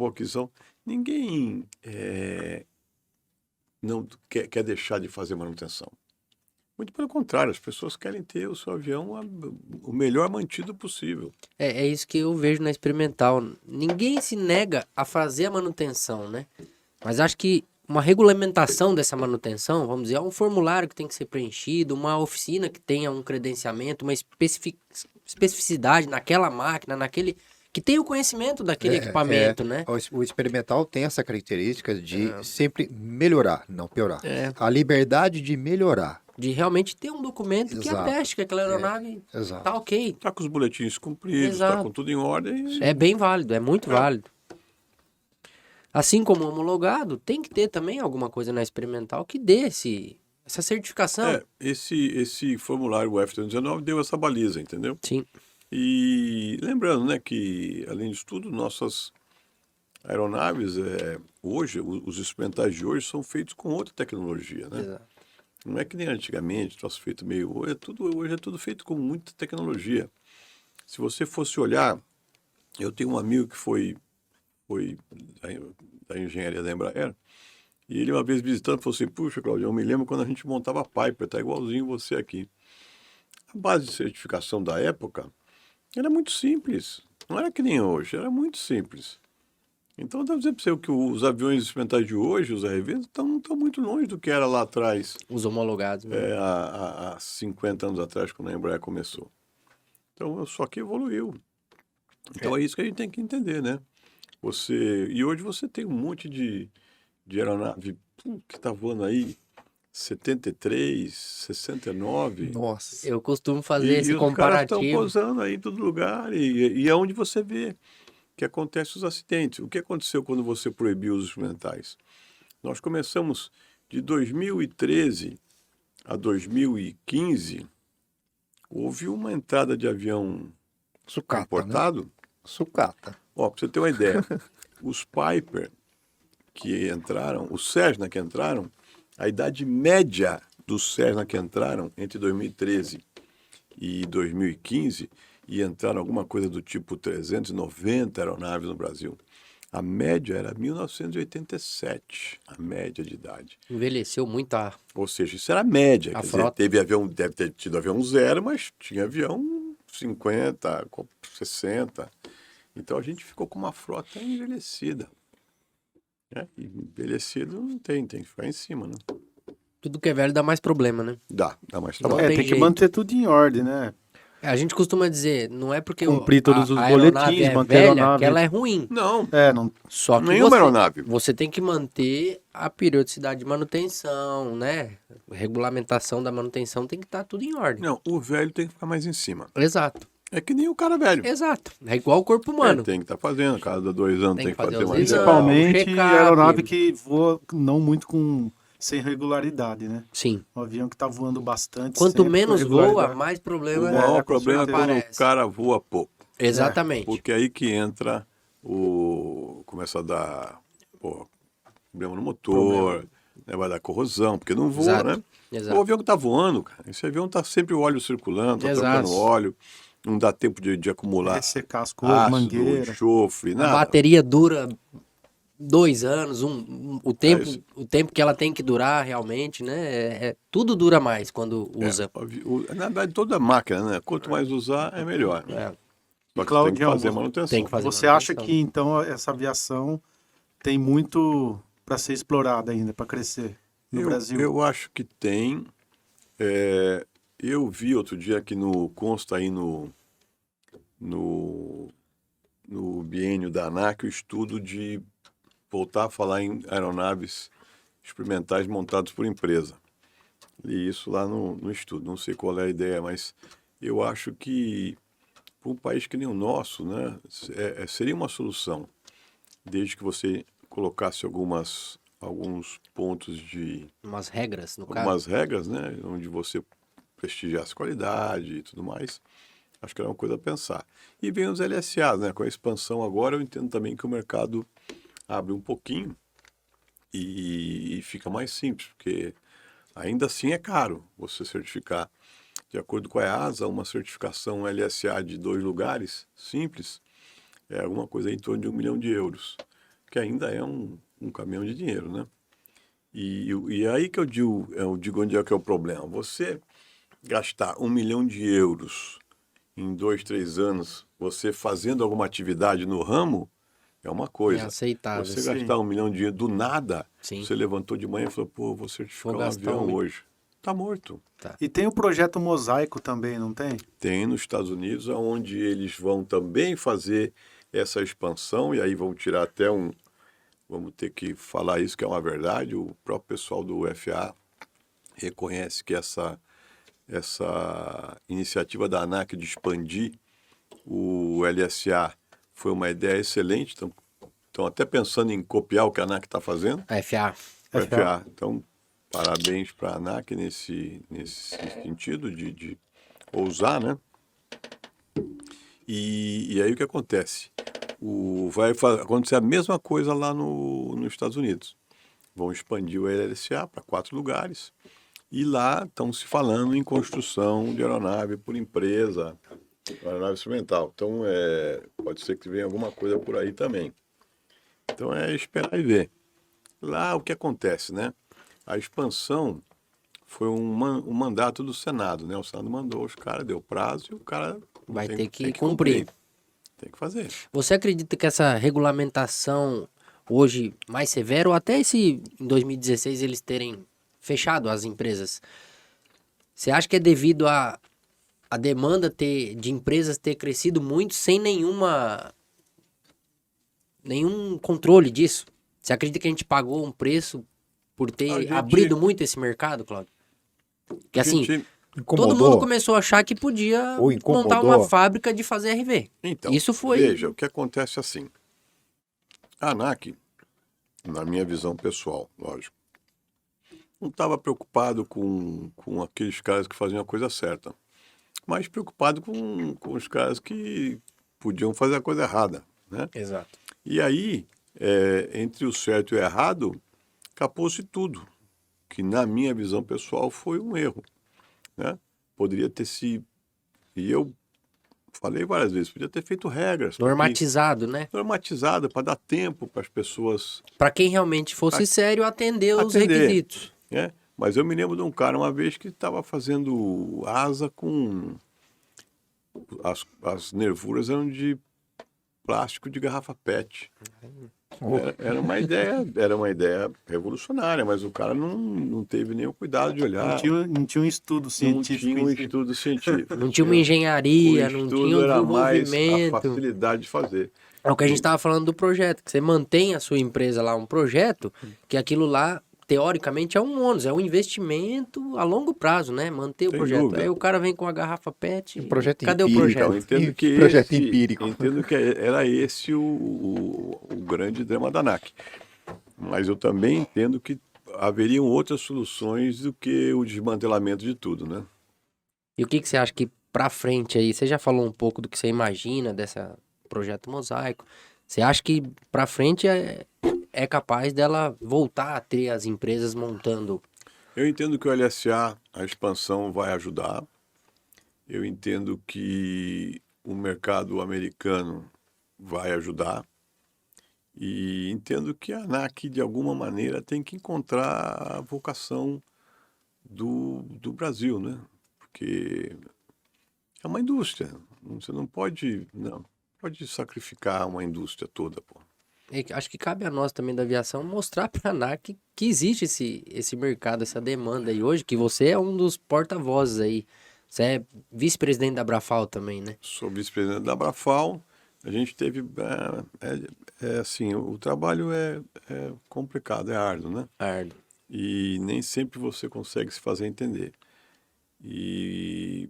aquisição. Ninguém não quer deixar de fazer manutenção. Muito pelo contrário, as pessoas querem ter o seu avião o melhor mantido possível. É isso que eu vejo na experimental. Ninguém se nega a fazer a manutenção, né? Mas acho que uma regulamentação dessa manutenção, vamos dizer, é um formulário que tem que ser preenchido, uma oficina que tenha um credenciamento, uma especificidade naquela máquina, que tenha o conhecimento daquele equipamento, né? O experimental tem essa característica de sempre melhorar, não piorar. É. A liberdade de melhorar. De realmente ter um documento que Exato. ateste que aquela aeronave Exato. tá ok. Está com os boletins cumpridos, está Exato. com tudo em ordem. É bem válido, é muito válido. Assim como o homologado, tem que ter também alguma coisa na experimental que dê essa certificação. Esse formulário, o F-319, deu essa baliza, entendeu? Sim. E lembrando, né, que além disso tudo, nossas aeronaves, hoje, os experimentais de hoje são feitos com outra tecnologia, né? Exato. Não é que nem antigamente, troço feito meio... Hoje é tudo feito com muita tecnologia. Se você fosse olhar, eu tenho um amigo que foi da engenharia da Embraer, e ele uma vez visitando falou assim, puxa, Claudio, eu me lembro quando a gente montava Piper, tá igualzinho você aqui. A base de certificação da época era muito simples, não era que nem hoje, era muito simples. Então, devo dizer para você que os aviões experimentais de hoje, os RVs, estão muito longe do que era lá atrás, Os homologados. Né? há 50 anos atrás, quando a Embraer começou. Então, só que evoluiu. Então, é isso que a gente tem que entender, né? E hoje você tem um monte de aeronave que está voando aí, 73, 69. Nossa. Eu costumo fazer esse E os caras estão comparativo. pousando aí em todo lugar. E é onde você vê que acontecem os acidentes. O que aconteceu quando você proibiu os experimentais? Nós começamos de 2013 a 2015, houve uma entrada de avião Sucata, né? importado. Sucata. Ó, para você ter uma ideia, os Piper que entraram, os Cessna que entraram, a idade média dos Cessna que entraram entre 2013 e 2015, e entraram alguma coisa do tipo 390 aeronaves no Brasil. A média era 1987, a média de idade. Envelheceu muito a... Ou seja, isso era a média. A Quer frota. dizer, teve avião, deve ter tido avião zero, mas tinha avião 50, 60. Então a gente ficou com uma frota envelhecida. Né? E envelhecido não tem que ficar em cima, né? Tudo que é velho dá mais problema, né? Dá mais Não trabalho. tem Tem que jeito. manter tudo em ordem, né? A gente costuma dizer, não é porque Cumprir todos os a aeronave boletins, é manter a velha aeronave. que ela é ruim. Não, Não. Só que nenhuma aeronave. você tem que manter a periodicidade de manutenção, né? Regulamentação da manutenção tem que estar tudo em ordem. Não, o velho tem que ficar mais em cima. Exato, É que nem o cara velho. exato. É igual o corpo humano. Tem que estar fazendo, a cada 2 anos tem que fazer os uma exames. Principalmente check-up. aeronave que voa não muito sem regularidade, né? Sim. Um avião que tá voando bastante. Quanto sempre com menos voa, regularidade. mais O problema maior com problema é certeza. quando o aparece. cara voa pouco. Exatamente. Porque aí que entra começa a dar problema no motor, né, vai dar corrosão, porque não voa, Exato, né? exato. O avião que tá voando, cara, esse avião tá sempre o óleo circulando, tá Exato. trocando óleo, não dá tempo de acumular Ressecar as cores, ácido, mangueira. enxofre, A nada. bateria dura 2 anos, o tempo, isso. o tempo que ela tem que durar realmente, né? Tudo dura mais quando usa. Na verdade, toda máquina, né? Quanto mais usar, é melhor. Né? É. Só que tem que Claudião, fazer manutenção. tem que fazer Você acha manutenção. que então essa aviação tem muito para ser explorada ainda, para crescer no Brasil? Eu acho que tem. Eu vi outro dia que consta aí no biênio da ANAC o estudo de voltar a falar em aeronaves experimentais montadas por empresa. Li isso lá no estudo, não sei qual é a ideia, mas eu acho que para um país que nem o nosso, né, seria uma solução, desde que você colocasse alguns pontos de Umas regras, no caso. algumas regras, né, onde você prestigiasse qualidade e tudo mais. Acho que era uma coisa a pensar. E vem os LSAs, né, com a expansão agora, eu entendo também que o mercado abre um pouquinho e fica mais simples, porque ainda assim é caro você certificar. De acordo com a EASA, uma certificação LSA de 2 lugares, simples, é alguma coisa em torno de 1 milhão de euros, que ainda é um caminhão de dinheiro, né? E aí que eu digo onde é que é o problema. Você gastar 1 milhão de euros em 2, 3 anos, você fazendo alguma atividade no ramo, é uma É coisa. aceitável. Você sim. gastar 1 milhão de euros do nada, Sim. você levantou de manhã e falou, pô, vou certificar Vou um gastar avião um- hoje. Tá morto. E tem o projeto Mosaico também, não tem? Tem nos Estados Unidos, onde eles vão também fazer essa expansão, e aí vão tirar até vamos ter que falar isso, que é uma verdade, o próprio pessoal do FAA reconhece que essa iniciativa da ANAC de expandir o LSA foi uma ideia excelente, estão até pensando em copiar o que a ANAC está fazendo, A FA. o FAA. Então, parabéns para a ANAC nesse sentido de ousar, né? E aí o que acontece? Vai acontecer a mesma coisa lá nos Estados Unidos. Vão expandir o LSA para 4 lugares e lá estão se falando em construção de aeronave por empresa, aeronave instrumental. Então, pode ser que venha alguma coisa por aí também. Então, é esperar e ver. Lá, o que acontece, né? A expansão foi um mandato do Senado, né? O Senado mandou os caras, deu prazo e o cara Vai tem ter que cumprir. Tem que fazer. Você acredita que essa regulamentação hoje mais severa, ou até em 2016 eles terem fechado as empresas, você acha que é devido a demanda de empresas ter crescido muito sem nenhum controle disso? Você acredita que a gente pagou um preço por ter abrido muito esse mercado, Cláudio? Que assim, Incomodou. todo mundo começou a achar que podia Ou incomodou. montar uma fábrica de fazer RV. Então, Isso foi... veja, o que acontece assim. A ANAC, na minha visão pessoal, lógico, não estava preocupado com aqueles caras que faziam a coisa certa, mas preocupado com os caras que podiam fazer a coisa errada, né? Exato. E aí, entre o certo e o errado, capou-se tudo, que na minha visão pessoal foi um erro, né? Poderia ter sido, e eu falei várias vezes, podia ter feito regras. Normatizado, né? Normatizado para dar tempo para as pessoas, Para quem realmente fosse sério, atender os Atender. requisitos. né? Mas eu me lembro de um cara uma vez que estava fazendo asa com... As nervuras eram de plástico de garrafa PET. Era uma ideia revolucionária, mas o cara não teve nenhum cuidado de olhar. Não tinha um estudo Não científico tinha um em si. estudo científico. Não tinha uma engenharia, O não estudo tinha um era mais a desenvolvimento. facilidade de fazer. É o que a gente estava falando do projeto, que você mantém a sua empresa lá, um projeto, que aquilo lá, teoricamente, é um ônus, é um investimento a longo prazo, né? Manter o Sem projeto. dúvida. Aí o cara vem com a garrafa PET, Um projeto cadê o empírico. projeto? Então, entendo que Projeto empírico. Entendo que era esse o grande drama da ANAC. Mas eu também entendo que haveriam outras soluções do que o desmantelamento de tudo, né? E o que você acha que pra frente aí, você já falou um pouco do que você imagina desse projeto Mosaico, você acha que pra frente é capaz dela voltar a ter as empresas montando? Eu entendo que o LSA, a expansão vai ajudar. Eu entendo que o mercado americano vai ajudar. E entendo que a ANAC, de alguma maneira, tem que encontrar a vocação do Brasil, né? Porque é uma indústria. Você não pode sacrificar uma indústria toda, pô. Acho que cabe a nós também da aviação mostrar para a ANAC que existe esse mercado, essa demanda aí hoje, que você é um dos porta-vozes aí. Você é vice-presidente da Abrafal também, né? Sou vice-presidente da Abrafal. A gente teve, assim, o trabalho é complicado, é árduo, né? Ardo. E nem sempre você consegue se fazer entender. E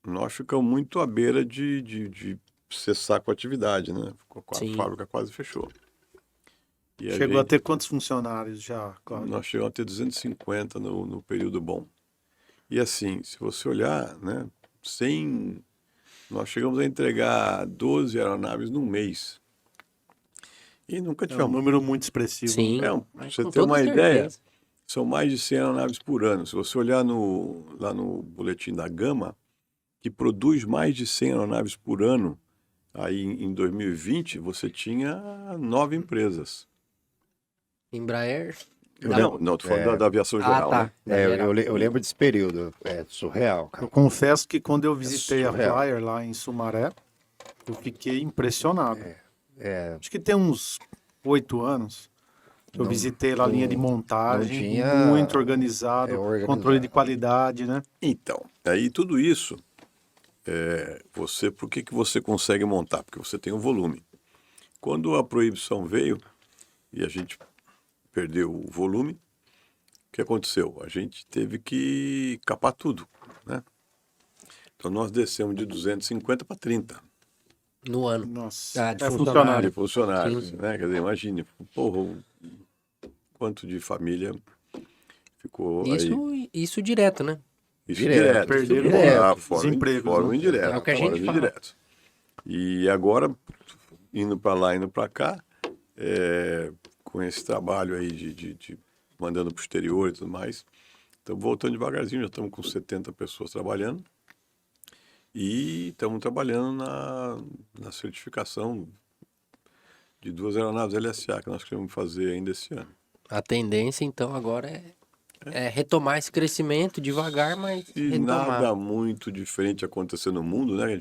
nós ficamos muito à beira de cessar com a atividade, né? A Sim. fábrica quase fechou. E Chegou a ter quantos funcionários já, Cláudio? Nós chegamos a ter 250 no período bom. E assim, se você olhar, né, nós chegamos a entregar 12 aeronaves num mês. E nunca É um tivemos. número muito expressivo. Sim. Pra mas você com ter uma toda ideia, certeza. são mais de 100 aeronaves por ano. Se você olhar lá no boletim da Gama, que produz mais de 100 aeronaves por ano, aí em 2020 você tinha 9 empresas. Embraer. Não, tô falando da aviação geral, tá. né? Da geral. Eu lembro desse período. É surreal, cara. Eu confesso que quando eu visitei a surreal. Flyer lá em Sumaré, eu fiquei impressionado. É, Acho que tem uns 8 anos. Eu visitei lá a linha de montagem, não tinha- muito organizado, organizado. controle de qualidade, né? Então, aí tudo isso, por que você consegue montar? Porque você tem um volume. Quando a proibição veio e a gente perdeu o volume, o que aconteceu? A gente teve que capar tudo, né? Então nós descemos de 250 para 30 No ano. Nossa, De é de funcionário. funcionários, Sim. né? Quer dizer, imagine, porra, quanto de família ficou aí. Isso direto, né? Isso Direto, perderam direto. os empregos, fora o né? indireto. É o que a fora gente o fala. indireto. E agora, indo para lá, indo para cá, com esse trabalho aí de mandando para o exterior e tudo mais, estamos voltando devagarzinho, já estamos com 70 pessoas trabalhando e estamos trabalhando na certificação de 2 aeronaves LSA que nós queremos fazer ainda esse ano. A tendência, então, agora é retomar esse crescimento devagar, mas E retomar. nada muito diferente acontecendo no mundo, né?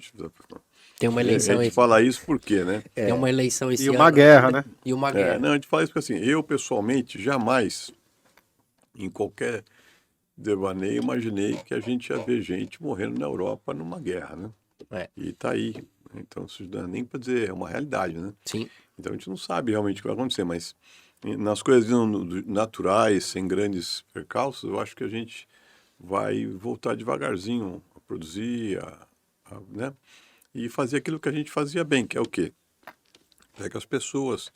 Tem uma A eleição gente esse, fala isso por quê, né? tem uma eleição esse E ano. uma guerra, né? E uma guerra. Não, a gente fala isso porque assim, eu pessoalmente jamais, em qualquer devaneio, imaginei que a gente ia ver gente morrendo na Europa numa guerra, né? É. E tá aí. Então, isso não dá nem para dizer, é uma realidade, né? Sim. Então a gente não sabe realmente o que vai acontecer, mas nas coisas naturais, sem grandes percalços, eu acho que a gente vai voltar devagarzinho a produzir, né? E fazer aquilo que a gente fazia bem, que é o quê? É que as pessoas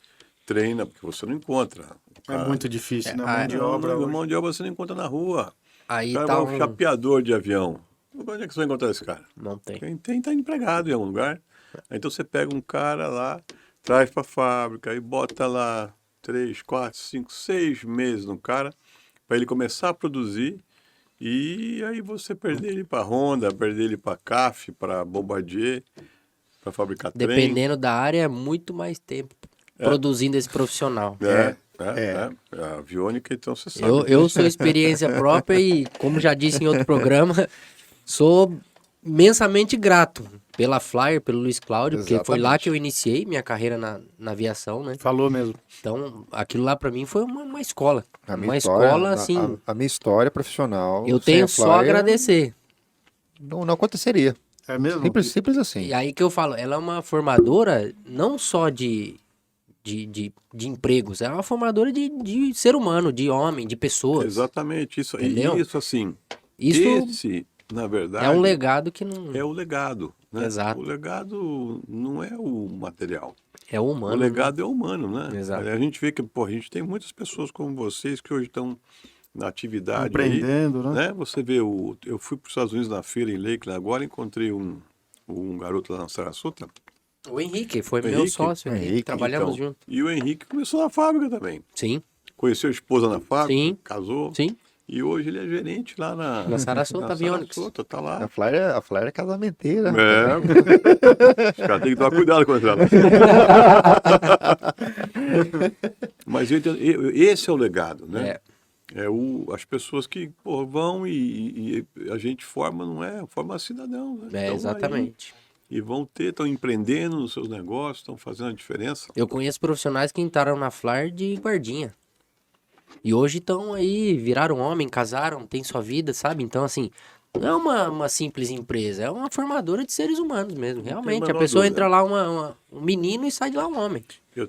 treinam, porque você não encontra É muito difícil, né? a- Mão de obra. hoje. Mão de obra você não encontra na rua. Aí O cara tá vai um chapeador de avião. Onde é que você vai encontrar esse cara? Não tem. Quem tem tá empregado em algum lugar. Então você pega um cara lá, traz para a fábrica e bota lá 3, 4, 5, 6 meses no cara para ele começar a produzir. E aí você perder ele para Honda, perder ele para CAF, para Bombardier, para fabricar trem. Dependendo da área, é muito mais tempo produzindo esse profissional. A aviônica, então você sabe. Eu sou experiência própria e, como já disse em outro programa, sou imensamente grato pela Flyer, pelo Luiz Cláudio, porque foi lá Exatamente. que eu iniciei minha carreira na aviação, né? Falou mesmo. Então, aquilo lá pra mim foi uma escola. A minha Uma história, escola, assim, a minha história profissional. eu sem tenho a só a Flyer, agradecer. Não aconteceria. É mesmo? Simples assim. E aí que eu falo, ela é uma formadora não só de empregos, ela é uma formadora de ser humano, de homem, de pessoas. Exatamente. Isso, Entendeu? e isso assim, Isso esse, na verdade, é um legado que não é o legado. Né? Exato. O legado não é o material. é humano. O né? legado é humano, né? Exato. A gente vê que, pô, a gente tem muitas pessoas como vocês que hoje estão na atividade aí, Empreendendo, né? Você vê, eu fui para os Estados Unidos na feira em Lakeland agora, encontrei um garoto lá na Sarasota. O Henrique foi O meu Henrique? sócio, Henrique, trabalhamos Então, junto. E o Henrique começou na fábrica também. Sim, Conheceu a esposa na fábrica, Sim. casou. sim. E hoje ele é gerente lá na Sarasota Avionics. Sarasota, tá lá. A Flyer é casamenteira. É. Os caras têm que tomar cuidado com ela. Mas eu entendo, esse é o legado, né? As pessoas que pô, vão e a gente forma cidadão, né? Então, Exatamente. aí, e vão estão empreendendo nos seus negócios, estão fazendo a diferença. Eu conheço profissionais que entraram na Flyer de guardinha. E hoje estão aí, viraram homem, casaram, têm sua vida, sabe? Então, assim, não é uma simples empresa, é uma formadora de seres humanos mesmo, realmente. A menor pessoa dúvida. entra lá um menino e sai de lá um homem.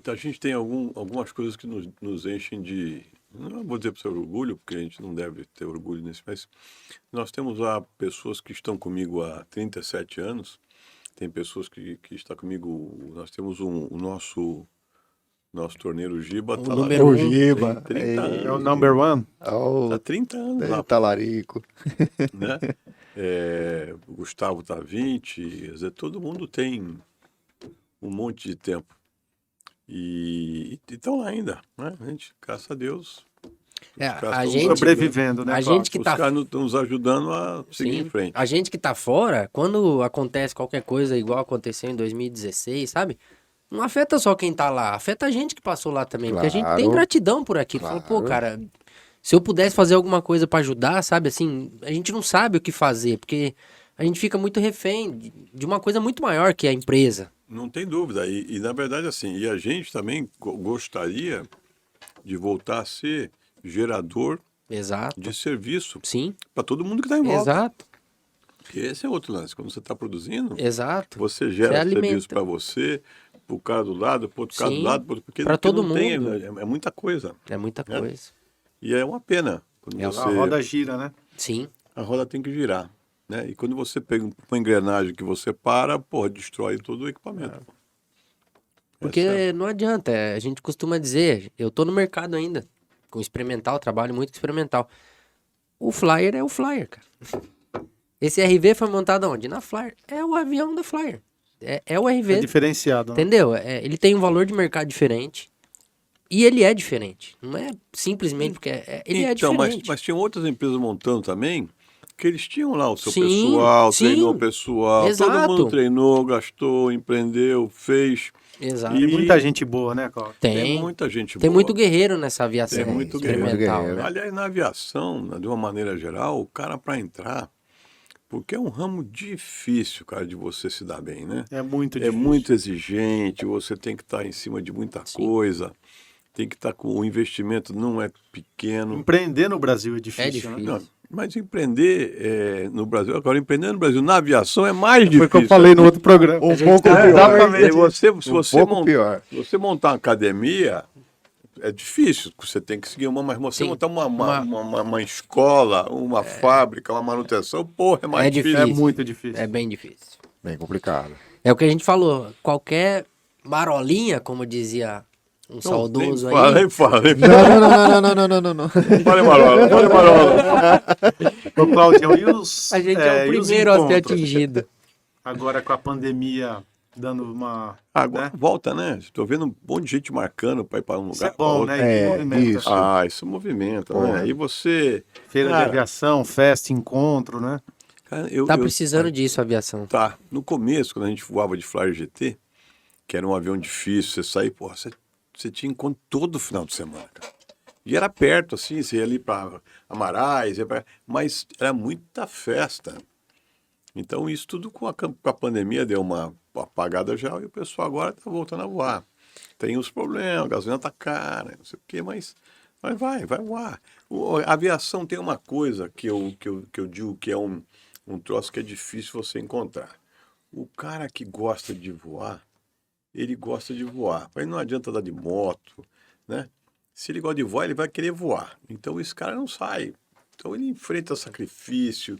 A gente tem algumas coisas que nos enchem de... Não vou dizer para o seu orgulho, porque a gente não deve ter orgulho nisso, mas nós temos lá pessoas que estão comigo há 37 anos, tem pessoas que estão comigo, nós temos o nosso torneiro Giba, tá lá, número um. Giba. tem 30 anos. É o number one. Oh, Há 30 anos lá, talarico. né? O Gustavo tá 20, quer dizer, todo mundo tem um monte de tempo. E estão lá ainda, né? A gente, graças a Deus, A estão gente, Sobrevivendo, né? a Cláudio? gente que os tá caras estão nos ajudando a seguir Sim. em frente. A gente que tá fora, quando acontece qualquer coisa igual aconteceu em 2016, sabe? Não afeta só quem tá lá, afeta a gente que passou lá também. Porque a gente tem Claro. gratidão por aquilo. Fala, pô, cara, se eu pudesse fazer alguma coisa pra ajudar, sabe? Assim, a gente não sabe o que fazer, porque a gente fica muito refém de uma coisa muito maior que é a empresa. Não tem dúvida. E na verdade, assim, e a gente também gostaria de voltar a ser gerador Exato. de serviço Sim, para todo mundo que está em volta. exato, Porque esse é outro lance. Quando você está produzindo, exato. você gera Você alimenta. serviço para você, para o cara do lado, para outro cara do Sim, lado, porque pra porque todo não tem, mundo. é muita coisa. É muita É. coisa. E é uma pena. Quando A roda gira, né? Sim, a roda tem que girar. Né? E quando você pega uma engrenagem que você para, porra, destrói todo o equipamento. porque Essa- não adianta, a gente costuma dizer, eu tô no mercado ainda, com experimental, trabalho muito com experimental. O Flyer é o Flyer, cara. Esse RV foi montado onde? Na Flyer. É o avião da Flyer. É o RV, É diferenciado. Né? entendeu? Ele tem um valor de mercado diferente e ele é diferente. Não é simplesmente porque ele é então, diferente. mas tinham outras empresas montando também, que eles tinham lá o seu Sim, pessoal, sim. treinou o pessoal, todo Exato. mundo treinou, gastou, empreendeu, fez. Exato. E muita gente boa, né, Cláudio? Tem muita gente Tem boa. muito guerreiro nessa aviação Tem muito experimental. guerreiro. Né? Aliás, na aviação, de uma maneira geral, o cara para entrar, porque é um ramo difícil, cara, de você se dar bem, né? É muito É difícil. muito exigente, você tem que estar em cima de muita coisa, tem que estar com o investimento não é pequeno. Empreender no Brasil é difícil. É difícil. Né? Não, mas empreender no Brasil, agora empreender no Brasil na aviação é mais difícil. Foi o que eu falei no outro programa. Um pouco pior. Exatamente. Se você, se Um você pouco montar, pior. se você montar uma academia, é difícil, você tem que seguir mas você Sim. montar uma escola, uma fábrica, uma manutenção, porra, é mais É difícil. É difícil. muito difícil. É bem difícil. Bem complicado. É o que a gente falou. Qualquer marolinha, como dizia um saudoso aí. Fala. Não. Fala, Marola. Ô, Claudião, e os. A gente é o e os primeiro a ser encontros? atingido. Agora com a pandemia dando uma. Agora né? volta, né? Estou vendo um monte de gente marcando para ir para um Isso é lugar. bom, pra outro. né? É, Movimenta. isso. Ah, isso movimenta, né? E você. Feira de Cara, aviação, festa, encontro, né? Cara, Tá precisando disso, a aviação. Tá. No começo, quando a gente voava de Flyer GT, que era um avião difícil, você sair, porra, você tinha encontro todo final de semana, cara. E era perto, assim, você ia ali para Amarais, mas era muita festa. Então, isso tudo com a pandemia deu uma apagada já e o pessoal agora está voltando a voar. Tem os problemas, a gasolina tá cara, não sei o quê, mas vai voar. A aviação tem uma coisa que eu digo que é um troço que é difícil você encontrar. O cara que gosta de voar, ele gosta de voar. Mas não adianta dar de moto, né? Se ele gosta de voar, ele vai querer voar. Então, esse cara não sai. Então, ele enfrenta sacrifício,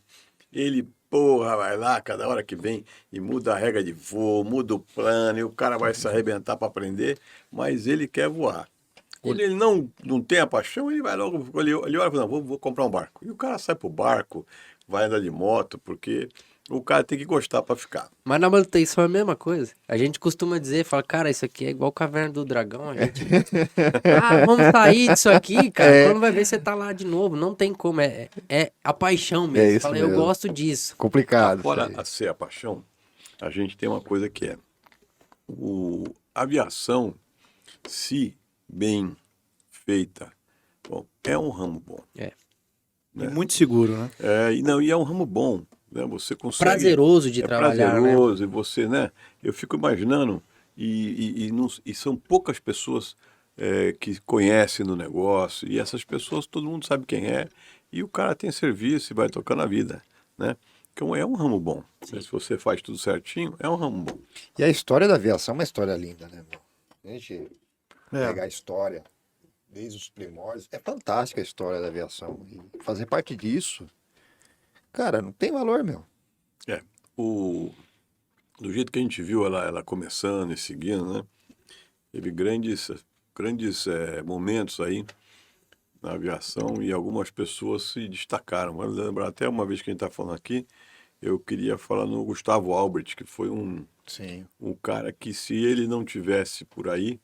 ele, porra, vai lá, cada hora que vem e muda a regra de voo, muda o plano, e o cara vai se arrebentar para aprender, mas ele quer voar. Quando ele não tem a paixão, ele vai logo, ele olha e fala, não, vou comprar um barco. E o cara sai pro barco, vai andar de moto, porque o cara tem que gostar para ficar. Mas na manutenção é a mesma coisa. A gente costuma dizer, fala, cara, isso aqui é igual Caverna do Dragão. A gente... vamos sair disso aqui, cara. Quando vai ver, você tá lá de novo. Não tem como. É a paixão mesmo. É isso Fala, mesmo. eu gosto disso. Complicado. Fora isso aí. a ser a paixão, a gente tem uma coisa que é a aviação, se bem feita, bom, é um ramo bom. E muito seguro, né? E é um ramo bom, né? Você consegue... Prazeroso de trabalhar, prazeroso, e você, né? Eu fico imaginando, e são poucas pessoas que conhecem no negócio, e essas pessoas todo mundo sabe quem é, e o cara tem serviço e vai tocando a vida, né? Então é um ramo bom. Se você faz tudo certinho, é um ramo bom. E a história da aviação é uma história linda, né, meu? A gente pegar a história desde os primórdios, é fantástica a história da aviação. E fazer parte disso, cara, não tem valor, meu. Do jeito que a gente viu ela começando e seguindo, né? Teve grandes momentos aí na aviação e algumas pessoas se destacaram. Vou lembrar até uma vez que a gente está falando aqui, eu queria falar no Gustavo Albert, que foi um cara que, se ele não tivesse por aí,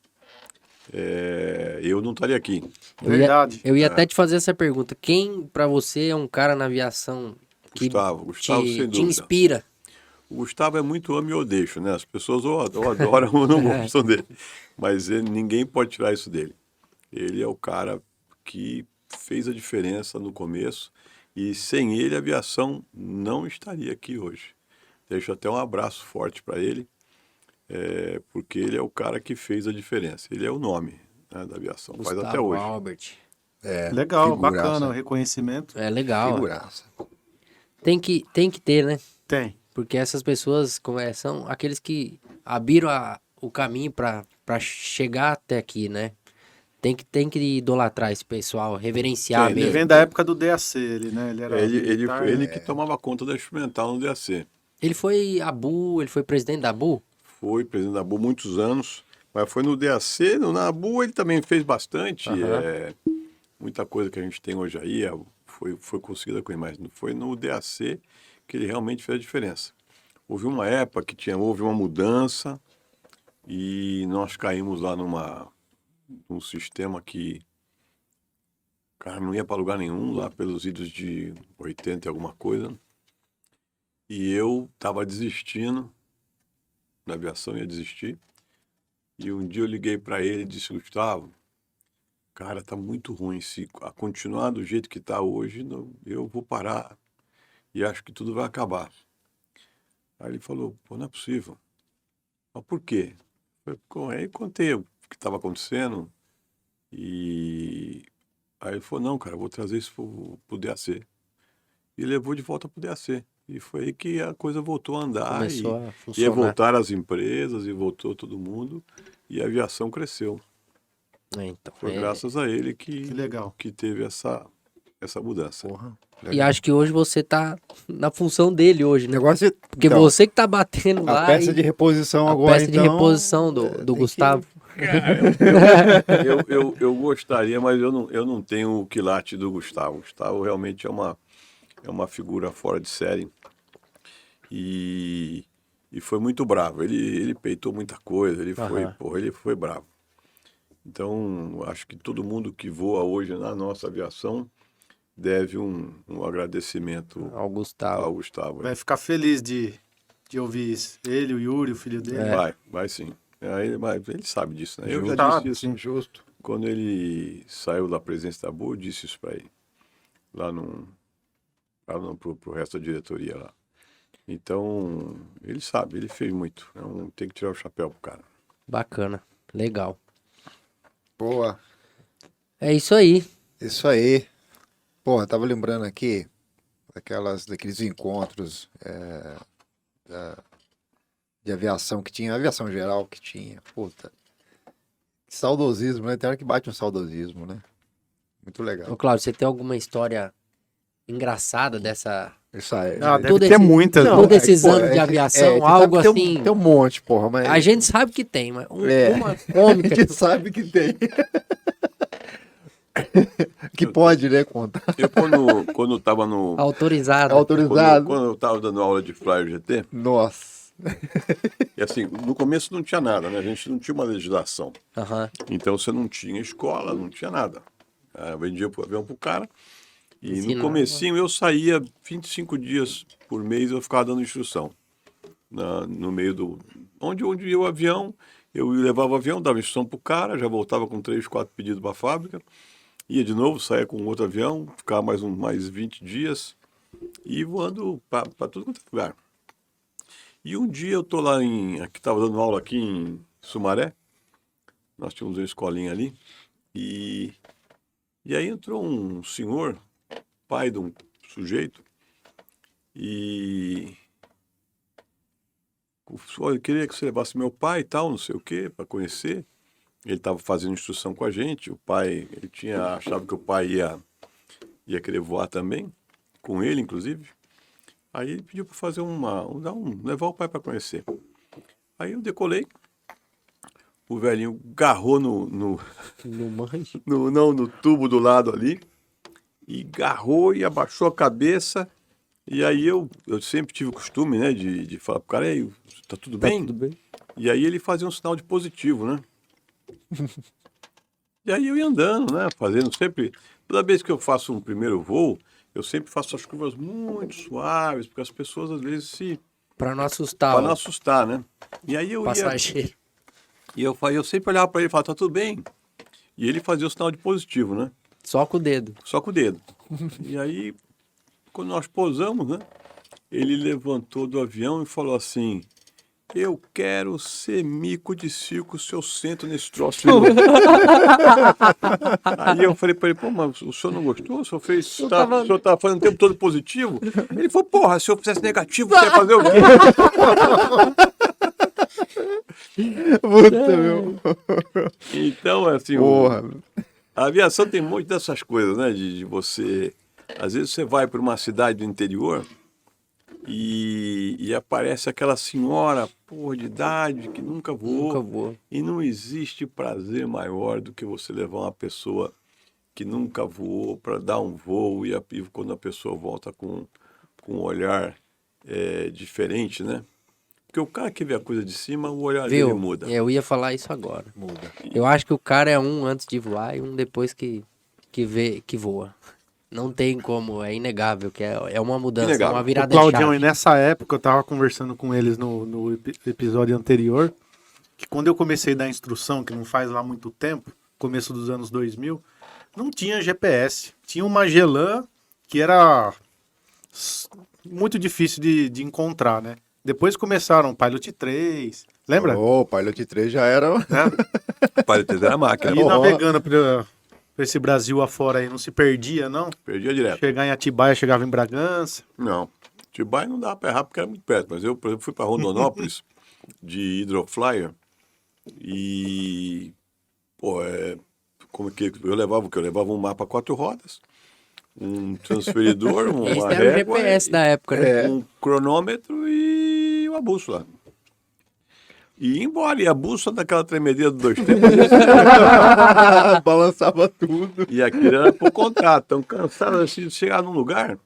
eu não estaria aqui. Verdade. Eu ia até te fazer essa pergunta. Quem, pra você, é um cara na aviação que Gustavo, sem te dúvida. inspira? O Gustavo é muito ame ou deixo, né? As pessoas ou adoram ou não gostam dele. Mas ninguém pode tirar isso dele. Ele é o cara que fez a diferença no começo e sem ele a aviação não estaria aqui hoje. Deixo até um abraço forte para ele, porque ele é o cara que fez a diferença. Ele é o nome, né, da aviação, Gustavo faz até hoje. Albert. Legal, figuraça. bacana o reconhecimento. É legal. Figuraça. Tem que ter, né? Tem. Porque essas pessoas são aqueles que abriram o caminho pra chegar até aqui, né? Tem que idolatrar esse pessoal, reverenciar Ele mesmo. vem da época do DAC, ele, né? Ele era militar, Ele né? que tomava conta da experimental no DAC. Ele foi ABU, ele foi presidente da ABU? Foi presidente da ABU muitos anos, mas foi no DAC, na ABU ele também fez bastante, muita coisa que a gente tem hoje aí foi conseguida com ele, mas foi no DAC que ele realmente fez a diferença. Houve uma época que houve uma mudança e nós caímos lá num sistema que, cara, não ia para lugar nenhum, lá pelos idos de 80 e alguma coisa, e eu estava desistindo na aviação, ia desistir. E um dia eu liguei para ele e disse, Gustavo, cara, tá muito ruim. Se continuar do jeito que tá hoje, eu vou parar e acho que tudo vai acabar. Aí ele falou, pô, não é possível. Mas por quê? Aí contei o que estava acontecendo e aí ele falou, não, cara, eu vou trazer isso pro DAC. E levou de volta pro DAC. E foi aí que a coisa voltou a andar. Começou a Ia funcionar. voltar as empresas e voltou todo mundo. E a aviação cresceu. Então, Foi graças a ele Que legal. que teve essa mudança. Porra. E acho que hoje você tá na função dele hoje, O né? negócio é, Porque então, você que tá batendo lá a peça de reposição a agora, peça de então, reposição do tem que Gustavo. Eu gostaria, mas eu não tenho o quilate do Gustavo. O Gustavo realmente é uma figura fora de série. E, e foi muito bravo. Ele peitou muita coisa, Aham. ele foi bravo. Então, acho que todo mundo que voa hoje na nossa aviação deve um agradecimento Ao Gustavo. ao Gustavo. Vai ficar feliz de ouvir isso. Ele, o Yuri, o filho dele. Vai sim. Ele sabe disso, né? Eu já Justo. disse isso. Sim, justo. Quando ele saiu da presidência da BOA, eu disse isso para ele. Pro resto da diretoria lá. Então, ele sabe, ele fez muito. Tem que tirar o chapéu pro cara. Bacana. Legal. Boa. É isso aí. Isso aí. Porra, tava lembrando aqui daqueles encontros de aviação que tinha, aviação geral que tinha. Puta. Que saudosismo, né? Tem hora que bate um saudosismo, né? Muito legal. Ô, Cláudio, você tem alguma história engraçada dessa... Isso aí. Ah, deve Todo ter esse- muitas. Não, né? todo esses pô, anos de aviação, você algo sabe que assim... Tem um monte, porra, mas A gente sabe que tem, mas É. uma cômica... a gente sabe que tem. Que pode, né, contar. Eu, quando estava no. autorizada. Autorizado. Quando eu estava dando aula de Flyer GT, Nossa. e assim, no começo não tinha nada, né? A gente não tinha uma legislação. Aham. Então você não tinha escola, não tinha nada. Eu vendia o avião pro cara. E Ensinava. no comecinho eu saía 25 dias por mês, eu ficava dando instrução. No meio do... Onde ia o avião, eu levava o avião, dava instrução pro cara, já voltava com 3, 4 pedidos para a fábrica. Ia de novo, saía com outro avião, ficava mais 20 dias e voando para tudo quanto é lugar. E um dia eu tô lá aqui estava dando aula aqui em Sumaré, nós tínhamos uma escolinha ali, e aí entrou um senhor, pai de um sujeito, e eu queria que você levasse meu pai e tal, não sei o quê, para conhecer. Ele estava fazendo instrução com a gente, o pai, achava que o pai ia querer voar também, com ele inclusive. Aí ele pediu para fazer levar o pai para conhecer. Aí eu decolei, o velhinho garrou No manche. no tubo do lado ali, e garrou e abaixou a cabeça. E aí eu sempre tive o costume, né, de falar pro cara, ei, tá tudo bem? Tudo bem. E aí ele fazia um sinal de positivo, né? E aí eu ia andando, né? Fazendo sempre. Toda vez que eu faço um primeiro voo, eu sempre faço as curvas muito suaves, porque as pessoas às vezes Pra não assustar para não o assustar, né? E aí eu ia. passageiro. E eu sempre olhava para ele e falava, tá tudo bem? E ele fazia o sinal de positivo, né? Só com o dedo. Só com o dedo. E aí, quando nós pousamos, né? Ele levantou do avião e falou assim: eu quero ser mico de circo se eu sento nesse troço de novo. Aí eu falei pra ele, pô, mas o senhor não gostou? O senhor fez. O senhor tá fazendo o tempo todo positivo? Ele falou, porra, se eu fizesse negativo, você ia fazer o quê? Puta, meu. Então, assim, Porra. a aviação tem muito dessas coisas, né? De você. Às vezes você vai para uma cidade do interior e aparece aquela senhora, porra, de idade, que nunca voou. Nunca voou. E não existe prazer maior do que você levar uma pessoa que nunca voou para dar um voo e quando a pessoa volta com um olhar diferente, né? Porque o cara que vê a coisa de cima, o olhar dele Viu? muda. Eu ia falar isso agora. Muda. Eu acho que o cara é um antes de voar e um depois que voa. Não tem como, é inegável, que é uma mudança, Inegável. uma O virada de Claudião, chave. e nessa época eu tava conversando com eles no episódio anterior, que quando eu comecei a dar instrução, que não faz lá muito tempo, começo dos anos 2000, não tinha GPS. Tinha uma Magellan que era muito difícil de encontrar, né? Depois começaram o Pilot 3, lembra? Ô, o Pilot 3 já era. Né? Para ter a máquina. E navegando pra esse Brasil afora aí, não se perdia, não? Perdia direto. Chegar em Atibaia, chegava em Bragança. Não. Atibaia não dava para errar porque era muito perto. Mas eu, por exemplo, fui para Rondonópolis de hidroflyer e... Pô, como que eu levava o quê? Eu levava um mapa 4 rodas, um transferidor, Esse uma era o régua, GPS da época, né? um cronômetro e uma bússola. E ia embora, e a bússola daquela tremedeira dos 2 tempos. Balançava tudo. E aquilo era por contrato. Então, cansado assim de chegar num lugar,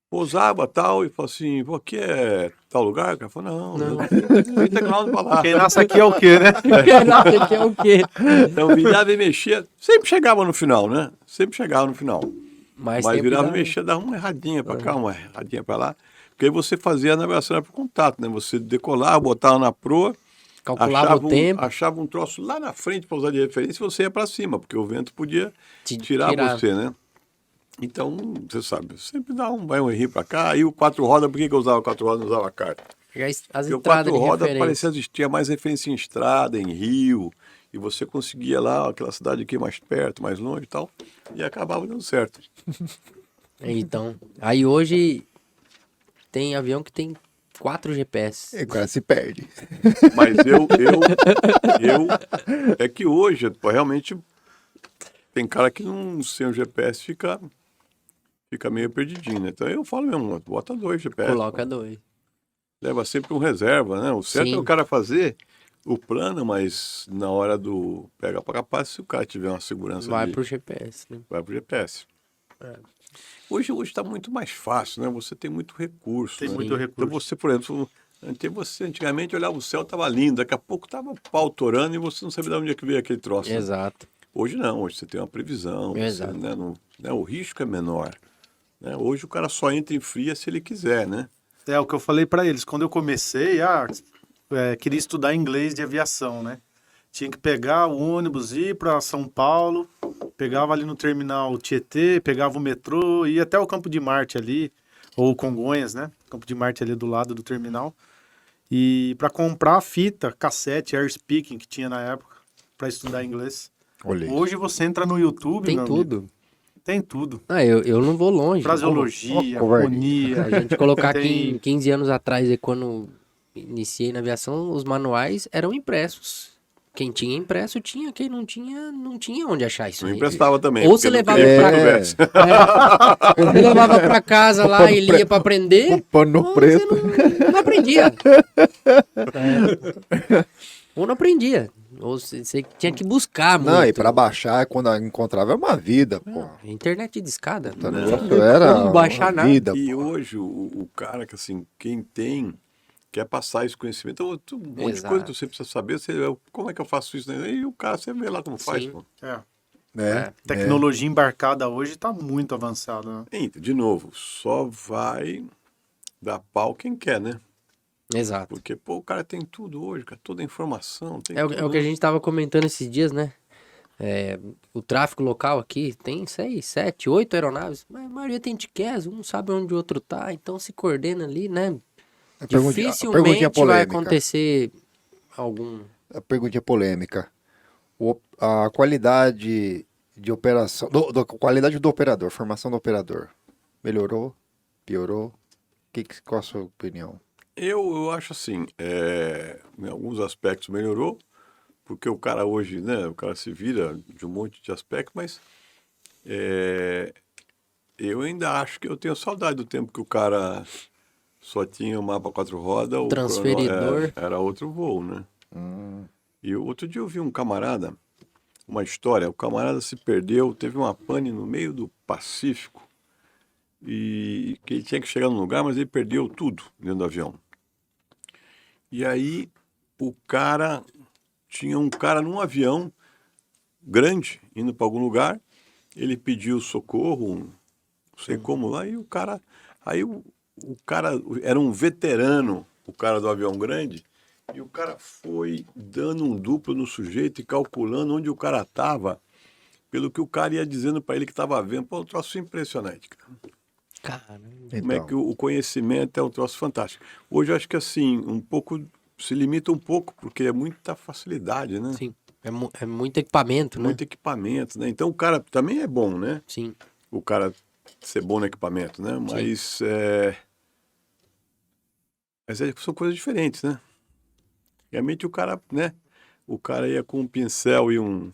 pousava tal, e falava assim, pô, aqui é tal lugar? O cara falou, não. 30 quilômetros pra lá. Quem nasce aqui é o quê, né? Nossa, que é o quê? Então, virava e mexia, sempre chegava no final, né? Sempre chegava no final. Mas Mas sempre virava e dá- mexia, dava uma erradinha pra cá, uma erradinha pra lá. Porque aí você fazia a navegação era por contato, né? Você decolava, botava na proa, calculava o tempo. achava um troço lá na frente para usar de referência e você ia para cima, porque o vento podia tirar tirar. você, né? Então, você sabe, sempre vai um errinho para cá. Aí o 4 rodas, por que eu usava 4 rodas e não usava carta? As Porque o entradas 4 de rodas referência. parecia tinha mais referência em estrada, em rio, e você conseguia lá aquela cidade aqui mais perto, mais longe e tal, e acabava dando certo. Então, aí hoje tem avião que tem 4 GPS. E o cara se perde. Mas é que hoje, pô, realmente, tem cara que não, sem o GPS fica meio perdidinho, né? Então eu falo mesmo, bota 2 GPS. Coloca pô. 2. Leva sempre um reserva, né? O certo Sim. é o cara fazer o plano, mas na hora do pega para capaz, se o cara tiver uma segurança Vai ali, pro GPS, né? vai pro GPS. É. Hoje está muito mais fácil, né? Você tem muito recurso. Tem né? muito recurso. Então você, por exemplo, você antigamente olhava o céu, estava lindo, daqui a pouco estava pau torando e você não sabia de onde é que veio aquele troço. né? Exato. Hoje não, hoje você tem uma previsão, Exato. você, né, o risco é menor. Né? Hoje o cara só entra em fria se ele quiser, né? É o que eu falei para eles. Quando eu comecei, queria estudar inglês de aviação, né? Tinha que pegar o ônibus, ir para São Paulo, pegava ali no terminal Tietê, pegava o metrô, ia até o Campo de Marte ali, ou Congonhas, né? Campo de Marte ali do lado do terminal. E para comprar a fita, cassete, Air Speaking, que tinha na época, para estudar inglês. Olhei. Hoje você entra no YouTube, Tem meu amigo, tudo. tem tudo. Ah, eu não vou longe. Fraseologia, covarde. fonia. A gente colocar aqui Tem- em 15 anos atrás, aí, quando iniciei na aviação, os manuais eram impressos. Quem tinha impresso tinha, quem não tinha, não tinha onde achar isso Não aí. emprestava também. Ou porque você não levava queria que pra- tivesse. Você levava pra casa lá e lia pra aprender, O pano ou preto. você não aprendia. Ou não aprendia. Ou você tinha que buscar muito. Não, e pra baixar, quando encontrava, é uma vida, pô. Internet de escada. O Não. negócio era Como baixar uma nada. vida, E pô. hoje o cara que assim, quem tem, quer passar esse conhecimento, então, um monte de Exato. coisa que você precisa saber, como é que eu faço isso? Né? E o cara, você vê lá como faz. Sim. Pô. Né? Tecnologia embarcada hoje está muito avançada, né? Então, de novo, só vai dar pau quem quer, né? Exato. Porque, pô, o cara tem tudo hoje, cara, toda a informação. Tem É tudo, o que a gente tava comentando esses dias, né? O tráfego local aqui tem 6, 7, 8 aeronaves, mas a maioria tem tickets, um sabe onde o outro tá, então se coordena ali, né? A perguntinha Dificilmente vai polêmica. acontecer algum... A perguntinha polêmica. A qualidade de operação, qualidade do operador, formação do operador, melhorou? Piorou? Qual a sua opinião? Eu acho assim, em alguns aspectos melhorou, porque o cara hoje, né, o cara se vira de um monte de aspectos, mas eu ainda acho que eu tenho saudade do tempo que o cara só tinha o mapa 4 rodas, o Transferidor. era outro voo, né? E outro dia eu vi um camarada, uma história, o camarada se perdeu, teve uma pane no meio do Pacífico, e que ele tinha que chegar num lugar, mas ele perdeu tudo dentro do avião. E aí tinha um cara num avião grande, indo para algum lugar, ele pediu socorro, não sei como lá, e o cara era um veterano, o cara do avião grande, e o cara foi dando um duplo no sujeito e calculando onde o cara estava, pelo que o cara ia dizendo para ele que estava vendo. Pô, um troço impressionante, cara. Caramba. Como é que o conhecimento é um troço fantástico. Hoje eu acho que assim, se limita um pouco, porque é muita facilidade, né? Sim, é muito equipamento, né? Muito equipamento, né? Então o cara também é bom, né? Sim, O cara ser bom no equipamento, né? Mas são coisas diferentes, né? Realmente o cara, né? O cara ia com um pincel e um...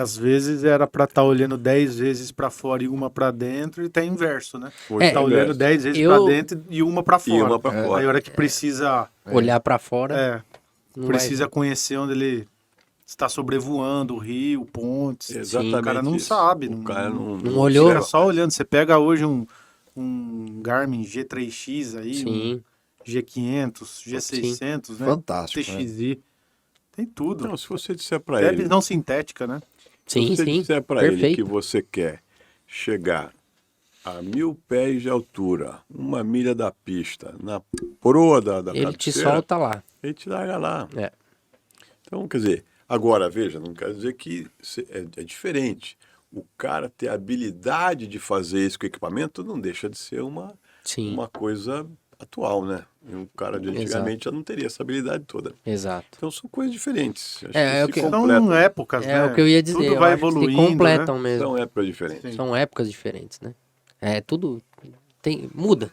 Às vezes era para estar olhando 10 vezes para fora e uma para dentro, e tá inverso, né? Hoje Tá olhando 10 vezes para dentro e uma para fora. E uma pra fora. Aí a hora que precisa olhar pra fora, não precisa conhecer onde ele está sobrevoando o rio, pontes. Exatamente. O cara não isso. sabe. O cara não olhou. Fica só olhando. Você pega hoje um Garmin G3X aí, Sim, G500, G600, né? Fantástico, né? TXI. Tem tudo. Não, se você disser para É ele, visão sintética, né? se sim, você sim. disser para ele que Perfeito. você quer chegar a 1.000 pés de altura, 1 milha da pista, na proa da Ele te cabeceira, solta lá. ele te larga lá. É. Então, quer dizer, agora, veja, não quer dizer que é diferente. O cara ter a habilidade de fazer isso com o equipamento não deixa de ser Sim, uma coisa atual, né? E um cara de antigamente já não teria essa habilidade toda. exato. Então, são coisas diferentes. Acho É que o se que- São completam. épocas, né? É o que eu ia dizer. Tudo eu vai acho que se evoluindo, completam né? mesmo. São épocas diferentes. Sim. São épocas diferentes, né? É, tudo muda.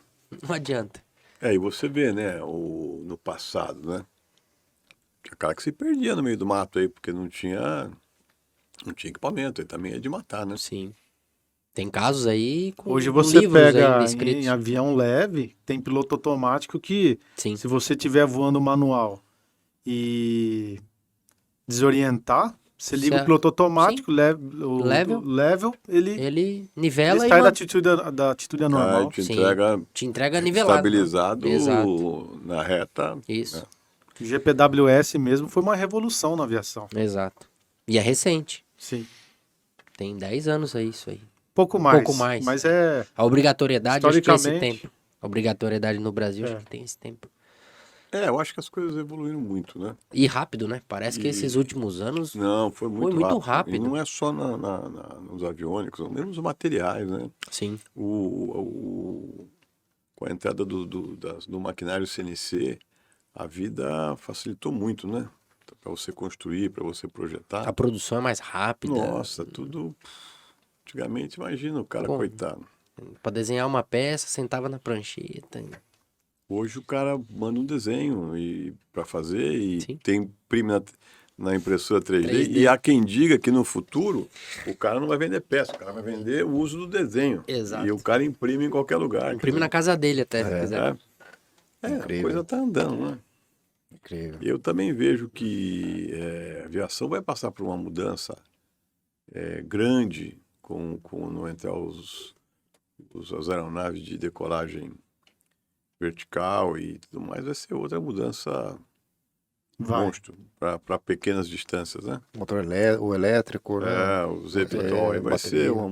Não adianta. E você vê, né, no passado, né? Tinha cara que se perdia no meio do mato aí, porque não tinha equipamento, aí também é de matar, né? Sim. Tem casos aí com Hoje você livros pega ainda escritos. em avião leve, tem piloto automático que, Sim, se você estiver voando manual e desorientar, você liga Você- o piloto automático, level, ele ele nivela e sai da altitude Cara, anormal. te Sim. entrega te entrega nivelado. né? estabilizado Exato. na reta. Isso, O GPWS mesmo foi uma revolução na aviação. exato. E é recente. Sim. Tem 10 anos aí isso aí. Pouco mais. Pouco mais. Mas é. A obrigatoriedade acho que é esse Historicamente- tempo. A obrigatoriedade no Brasil É. acho que tem esse tempo. Eu acho que as coisas evoluíram muito, né? E rápido, né? Parece que esses últimos anos Não, foi muito, muito rápido. rápido. E não é só nos aviônicos, mesmo nos materiais, né? Sim, Com a entrada do maquinário CNC, a vida facilitou muito, né? Para você construir, para você projetar. a produção é mais rápida. Nossa, tudo. Antigamente, imagina o cara, Bom, coitado. Pra desenhar uma peça, sentava na prancheta. Hoje o cara manda um desenho para fazer e Sim. imprime na impressora 3D. 3D. E há quem diga que no futuro o cara não vai vender peça, o cara vai vender o uso do desenho. Exato. E o cara imprime em qualquer lugar. Imprime na casa dele até, se quiser. A Incrível. coisa está andando, né? Incrível. Eu também vejo que a aviação vai passar por uma mudança grande no entrar as aeronaves de decolagem vertical e tudo mais. Vai ser outra mudança Vai. monstro para pequenas distâncias, né? O elétrico, né? Os eVTOL aí vai bateria. ser uma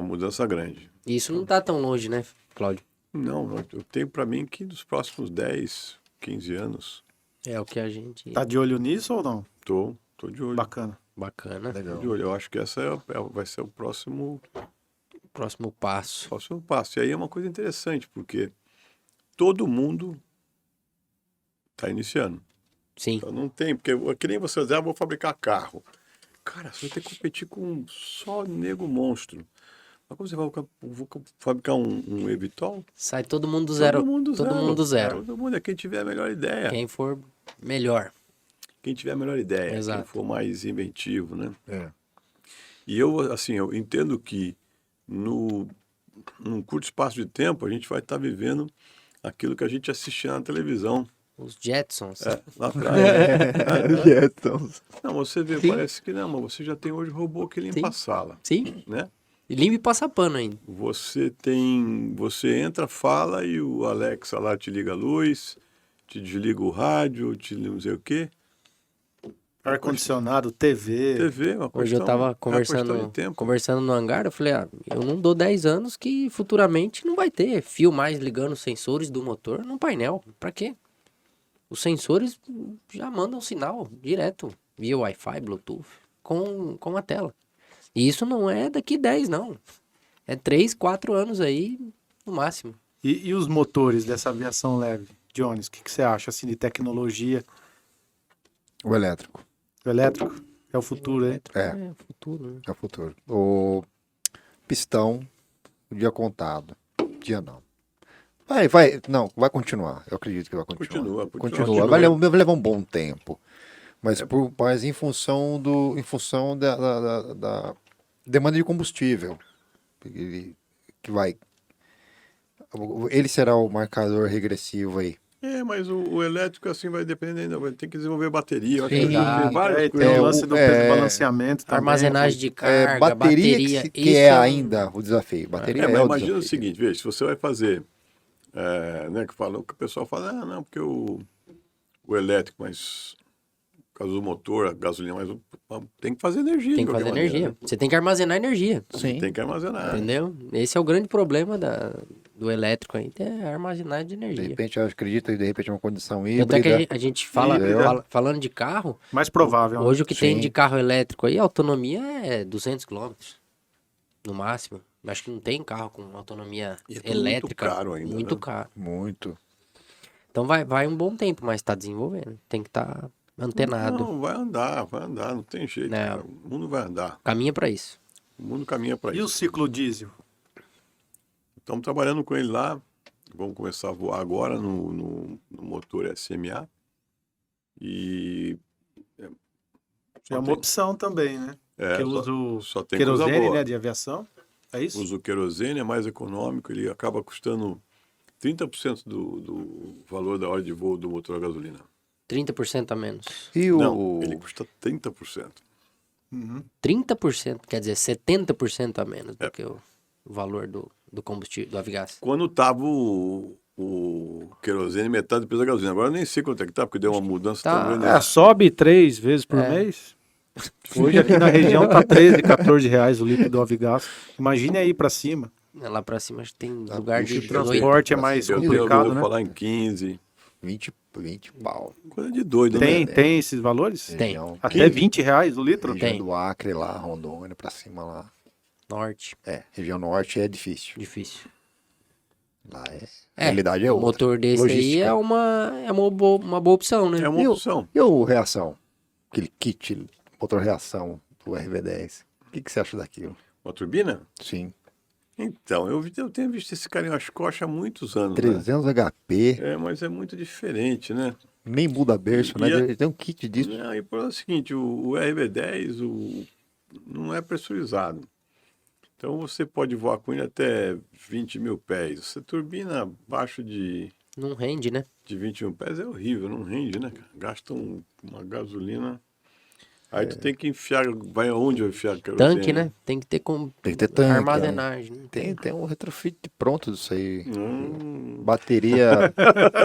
mudança grande. E isso não tá tão longe, né, Cláudio? Não, eu tenho para mim que nos próximos 10, 15 anos, É o que a gente... Tá de olho nisso ou não? tô de olho. Bacana. Bacana. Legal. De olho. Eu acho que essa vai ser o próximo Próximo passo. passo. E aí é uma coisa interessante, porque todo mundo está iniciando. Sim, Então não tem, porque que nem você dizer, vou fabricar carro. Cara, você vai ter que competir com só nego monstro. Mas como você vai fabricar um eVTOL? sai todo mundo do zero. Todo mundo Todo mundo zero. Todo mundo é quem tiver a melhor ideia. Quem for melhor. Quem tiver a melhor ideia. Exato. Quem for mais inventivo, né? É. E eu entendo que num curto espaço de tempo a gente vai estar vivendo aquilo que a gente assistia na televisão. Os Jetsons. Lá atrás. Então, Não, você vê, Sim. parece que não, mas você já tem hoje robô que limpa Sim. a sala, Sim. né? E limpa e passa pano ainda. Você entra, fala e o Alexa lá te liga a luz, te desliga o rádio, te não sei o quê. Ar-condicionado, TV. TV, uma Hoje eu questão- tava é uma questão de tempo. conversando no hangar, eu falei, eu não dou 10 anos que futuramente não vai ter fio mais ligando os sensores do motor no painel. Pra quê? Os sensores já mandam sinal direto via Wi-Fi, Bluetooth, com a tela. E isso não é daqui 10, não. É 3, 4 anos aí, no máximo. E os motores dessa aviação leve? Jones, o que você acha assim de tecnologia? o elétrico. O elétrico é o futuro, hein? É, É, futuro, né? é o futuro. O pistão, o dia contado. Dia não. Não, vai continuar. Eu acredito que vai continuar. Continua. Vai levar um bom tempo. Mas em função da demanda de combustível. Ele será o marcador regressivo aí Mas o elétrico assim vai depender ainda, vai ter que desenvolver bateria. Eu acho que Exato. tem várias Tem o coisas. lance do balanceamento também. Armazenagem de É, carga, bateria bateria. que é ainda o desafio. Bateria Mas é o imagina o desafio. seguinte, veja, se você vai fazer, né, que o pessoal fala, não, porque o elétrico, mas por causa do motor, a gasolina, mas tem que fazer energia. Tem de que fazer qualquer energia. maneira, Você tem que armazenar energia. né? Sim. Tem que armazenar. Entendeu? Esse é o grande problema do elétrico aí, é a armazenagem de De energia. repente, eu acredito que de repente é uma condição Tanto é que híbrida. a gente fala, Híbrida. falando de carro, Mais provável. hoje né? o que tem Sim. de carro elétrico aí, a autonomia é 200 km no máximo. Acho que não tem carro com autonomia E é tudo elétrica. muito caro ainda, Muito né? caro. Muito. Então vai um bom tempo, mas tá desenvolvendo. Tem que estar antenado. Não, vai andar, não tem jeito, Não. cara. O mundo vai andar, Caminha pra isso. o mundo caminha para E o isso. ciclo diesel? Estamos trabalhando com ele lá, vamos começar a voar agora no motor SMA. E É uma opção também, né? Que eu uso só tem coisa querosene, boa. né, de aviação. É isso? Uso querosene, é mais econômico, ele acaba custando 30% do valor da hora de voo do motor a gasolina. 30% a menos. E Não, ele custa 30%. 30%, quer dizer, 70% a menos do que o valor do combustível, do Avigás. Quando estava o querosene, metade do preço da gasolina. Agora eu nem sei quanto é que tá, porque deu uma mudança Tá. tão grande. Sobe 3 vezes por É. mês. Hoje aqui na região tá 13, 14 reais o litro do Avigás. Imagine aí pra cima. Lá pra cima acho que tem lugar de bicho, 18. Transporte é mais Eu complicado, vou né? falar em 15. 20 pau. Coisa de doido, né? Tem esses valores? Tem. Região, Até 20 reais o litro? região Tem. do Acre lá, Rondônia, pra cima lá. Norte, Região norte é difícil. difícil. Lá a realidade é um outra. motor desse Logística. aí é uma boa opção, né? É uma opção. E o reação? Aquele kit motor reação do RV10. O que você acha daquilo? Uma turbina? Sim. Então, eu tenho visto esse cara em Oshkosh há muitos anos. 300 HP, Mas é muito diferente, né? nem muda berço, E né? a- Ele tem um kit disso. Não, e por é o seguinte, o RB10 não é pressurizado. Então você pode voar com ele até 20 mil pés. Você turbina abaixo de Não rende, né? 20 mil pés é horrível, não rende, né, cara? Gasta uma gasolina. Aí tu tem que enfiar, vai aonde vai enfiar a querosene? Tanque, né? Tem que ter Tem que ter tanque, armazenagem. Né? Tem um retrofit pronto disso aí. Hum,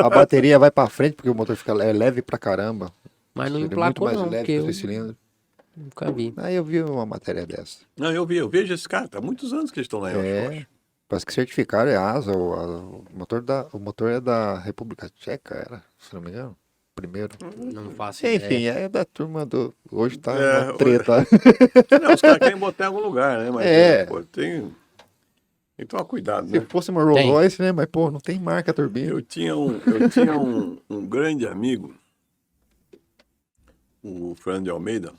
A bateria vai pra frente porque o motor fica leve pra caramba. Mas não Ele é muito emplacou mais não, leve porque que eu os cilindros. nunca vi. Aí eu vi uma matéria dessa. não, eu vejo esse cara, tá há muitos anos que eles estão lá em Oshkosh. Parece que certificaram é asa, o motor é da República Tcheca, era, se não me engano. Primeiro. Não faço Enfim, ideia. é da turma do. Hoje tá É, uma treta. Não, os caras querem botar em algum lugar, né? Mas pô, tem que tomar cuidado, Se né? fosse uma Rolls Tem. Royce, né? Mas, pô, não tem marca a turbina. Eu tinha um grande amigo, o Fernando de Almeida,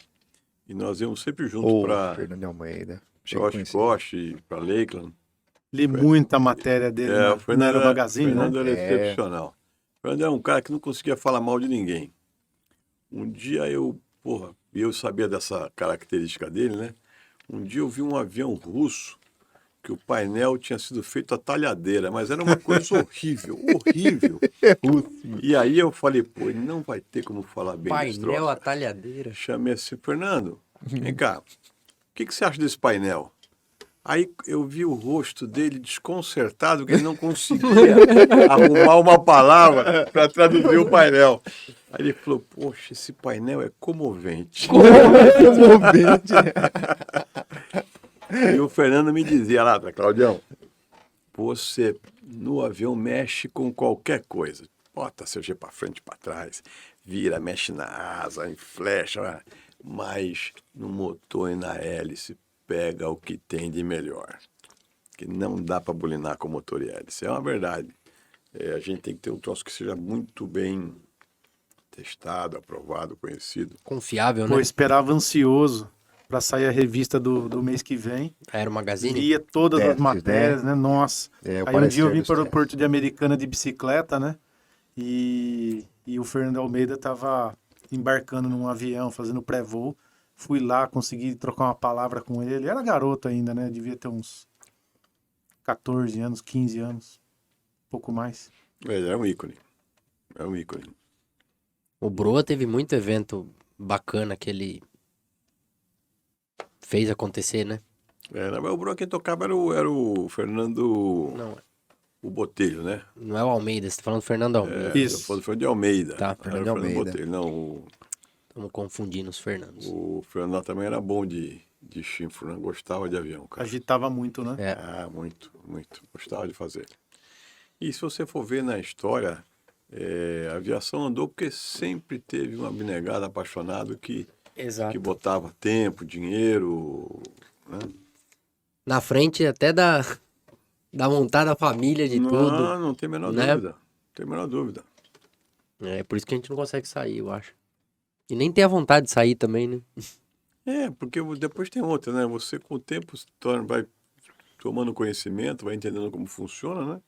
e nós íamos sempre juntos Ô, para Fernando de Almeida. Achei que conhecia. Oshkosh, para Lakeland. Li muita matéria dele É, o no Fernando Aero Magazine, né? Fernando era excepcional. O Fernando era um cara que não conseguia falar mal de ninguém. Um dia eu sabia dessa característica dele, né? Um dia eu vi um avião russo que o painel tinha sido feito a talhadeira, mas era uma coisa horrível, horrível. E aí eu falei, pô, ele não vai ter como falar bem desse Painel, troço. a talhadeira. Chamei assim, Fernando, vem cá, o que você acha desse painel? Aí eu vi o rosto dele desconcertado, que ele não conseguia arrumar uma palavra para traduzir o painel. Aí ele falou, poxa, esse painel é comovente. Comovente. E o Fernando me dizia lá, Claudião, você no avião mexe com qualquer coisa. Bota seu G para frente, para trás, vira, mexe na asa, em flecha, mas no motor e na hélice pega o que tem de melhor. Que não dá para bulinar com motor e hélice. É uma verdade. A gente tem que ter um troço que seja muito bem testado, aprovado, conhecido. Confiável, Pô, né? esperava ansioso pra sair a revista do mês que vem. Aero Magazine. Lia todas as Testes, matérias, né? Nossa. É, o Aí um dia eu parecer vim dos para o testes. Porto de Americana de bicicleta, né? E o Fernando Almeida tava embarcando num avião, fazendo pré-voo. Fui lá, consegui trocar uma palavra com ele. Era garoto ainda, né? Devia ter uns 14 anos, 15 anos. Um pouco mais. Ele era um ícone. É um ícone. O Broa teve muito evento bacana que ele fez acontecer, né? Mas o Broa quem tocava era o Fernando, Não, o Botelho, né? não é o Almeida, você tá falando do Fernando Almeida. Isso. Eu falo do Fernando de Almeida. Tá, Era Fernando o de Almeida. Botelho. Não, Estamos confundindo os Fernandos. o Fernando também era bom de chifre, né? Gostava de avião, cara. Agitava muito, né? É. Ah, muito, muito. Gostava de fazer. E se você for ver na história, a aviação andou porque sempre teve um abnegado apaixonado que Exato. botava tempo, dinheiro, né? Na frente até da montada da família de tudo. Não tem a menor né? dúvida. Não tem a menor dúvida. É por isso que a gente não consegue sair, eu acho. E nem tem a vontade de sair também, né? Porque depois tem outra, né? Você com o tempo vai tomando conhecimento, vai entendendo como funciona, né?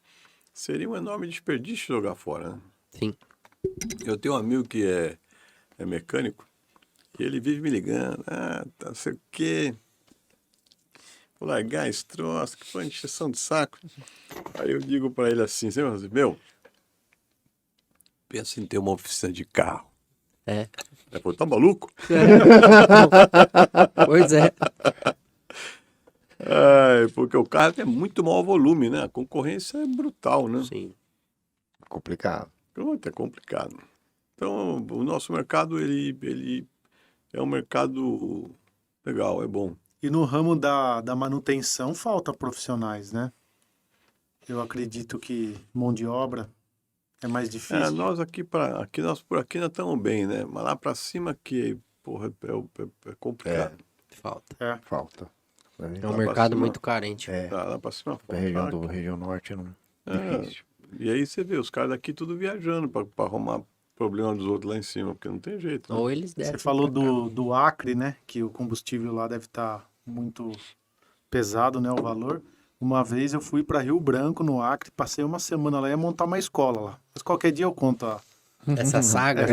Seria um enorme desperdício jogar fora, né? Sim. Eu tenho um amigo que é mecânico e ele vive me ligando, não sei o quê. Vou largar esse troço, que foi encheção de saco. Aí eu digo pra ele assim, meu, pensa em ter uma oficina de carro. É. Ele falou, tá maluco? Pois é. Porque o carro tem muito mau volume, né? A concorrência é brutal, né? Sim. Complicado. Pronto, é complicado. Então, o nosso mercado, ele é um mercado legal, é bom. E no ramo da manutenção falta profissionais, né? Eu acredito que mão de obra é mais difícil. Nós nós por aqui nós estamos bem, né? Mas lá para cima que, porra, é complicado. Falta. Falta. É um Lá mercado pra cima. muito carente. Lá para cima A região falta. região norte não. É, Difícil. E aí você vê os caras daqui tudo viajando para arrumar problema dos outros lá em cima, porque não tem jeito. Né? Ou eles devem. Você falou do Acre, né? Que o combustível lá deve estar muito pesado, né? O valor. Uma vez eu fui para Rio Branco, no Acre, passei uma semana lá e ia montar uma escola lá. Mas qualquer dia eu conto Essa saga.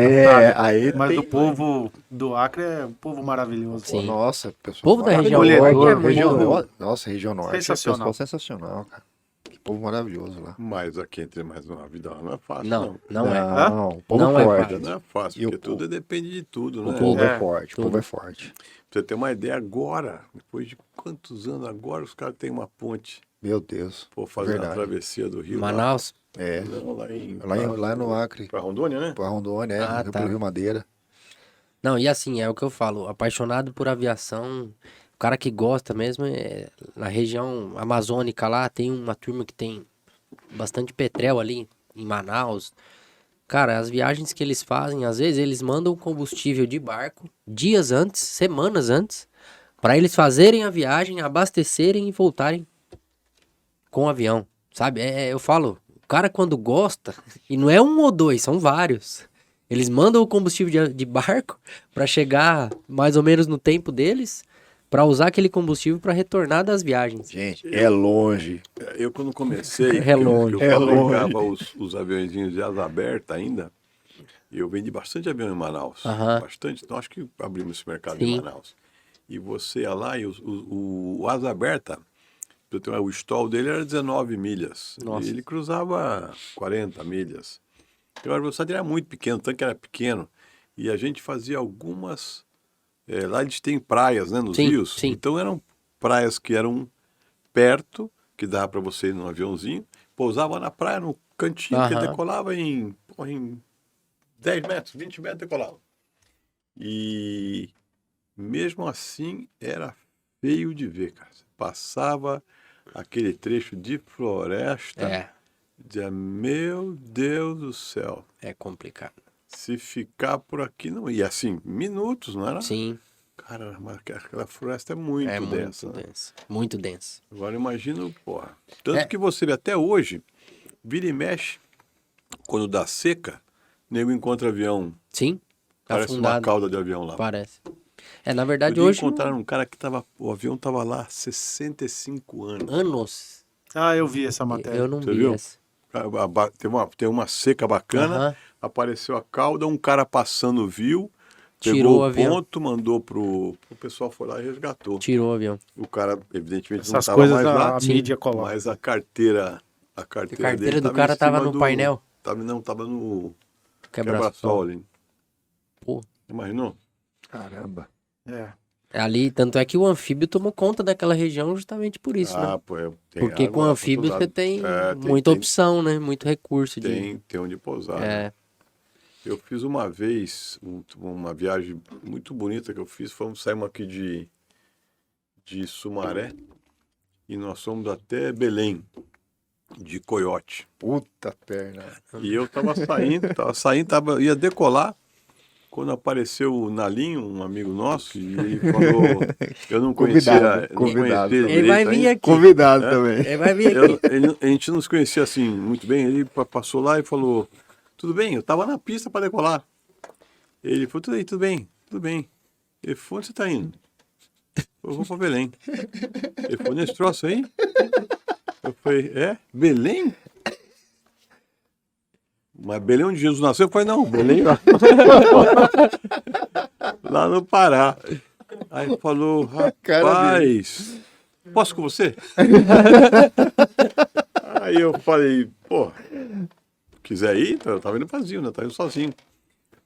Aí Mas tem... o povo do Acre é um povo maravilhoso. Sim. Nossa, pessoal. Povo da região Acolhedor, norte é região muito- norte. Nossa, região norte. Sensacional. É pessoal sensacional, cara. Que povo maravilhoso lá. Mas aqui entre mais uma vida não é fácil, Não, não é. Não, o povo Não é forte. fácil. Não é fácil, E o porque tudo depende de tudo, O né? povo É, é forte, o tudo. povo é forte. Pra você ter uma ideia, agora, depois de quantos anos agora, os caras têm uma ponte Meu Deus. por fazer a Verdade. travessia do Rio. Manaus? É. Não, Lá no Acre, Pra Rondônia, né? pra Rondônia, Ah, Rio tá. pro Rio Madeira. Não, e assim, é o que eu falo. Apaixonado por aviação, o cara que gosta mesmo, na região amazônica lá, tem uma turma que tem bastante petrel ali, em Manaus. Cara, as viagens que eles fazem, às vezes eles mandam combustível de barco dias antes, semanas antes, para eles fazerem a viagem, abastecerem e voltarem com o avião, sabe? Eu falo, o cara quando gosta, e não é um ou dois, são vários. Eles mandam o combustível de barco para chegar mais ou menos no tempo deles, para usar aquele combustível para retornar das viagens. Gente, é longe. Eu quando comecei, É longe. eu fabricava os aviãozinhos de asa aberta ainda, e eu vendi bastante avião em Manaus. Aham. Bastante, então acho que abrimos esse mercado Sim. em Manaus. E você ia lá e o asa aberta, o stall dele era 19 milhas. Nossa. E ele cruzava 40 milhas. Então a velocidade era muito pequena, o tanque era pequeno. E a gente fazia algumas... lá eles têm praias, né, nos Sim, rios. sim. Então eram praias que eram perto, que dava para você ir num aviãozinho. Pousava na praia, no cantinho, que Aham. decolava em 10 metros, 20 metros decolava. E mesmo assim era feio de ver, cara. Você passava aquele trecho de floresta, meu Deus do céu. É complicado. Se ficar por aqui não. E assim, minutos, não era? Sim, Cara, mas aquela floresta é muito é densa. muito Né? denso. Muito denso. Agora imagina, porra. Tanto É. que você vê até hoje, vira e mexe, quando dá seca, o nego encontra avião. Sim, Parece uma afundado. cauda de avião lá. Parece. Na verdade, Hoje hoje... encontraram um cara que o avião tava lá há 65 anos. Anos. Ah, eu vi essa matéria. Eu não Você vi viu? essa. Tem uma seca bacana, Aham. apareceu a cauda, um cara passando viu, Tirou pegou o o avião. ponto, mandou pro pessoal, foi lá e resgatou. Tirou o avião. O cara, evidentemente, não Essas estava coisas mais a lá, mídia coloca. mas a carteira carteira dele do tava cara em tava cima no painel. Tava quebra-sol ali. Pô. Imaginou? Caramba. É. Ali, tanto é que o anfíbio tomou conta daquela região justamente por isso, né? Pô, Porque com o anfíbio você tem muita opção, né? Muito recurso de... Tem onde pousar. É. Né? Eu fiz uma vez uma viagem muito bonita que eu fiz. Saímos aqui de Sumaré e nós fomos até Belém, de Coiote. Puta perna. E eu tava saindo, ia decolar, quando apareceu o Nalinho, um amigo nosso, e ele falou, eu não conhecia, Convidado. Ele vai vir aqui. Convidado também. Ele vai vir aqui. A gente não se conhecia assim muito bem, ele passou lá e falou, tudo bem, eu tava na pista para decolar. Ele falou, tudo bem. Ele falou, onde você tá indo? Eu vou para Belém. Ele falou, nesse troço aí? Eu falei, Belém? Mas Belém onde Jesus nasceu? Eu falei, não, Belém lá. Lá no Pará. Aí ele falou, rapaz, posso ir com você? Aí eu falei, pô, quiser ir? Eu tava indo vazio, né? Tava indo sozinho.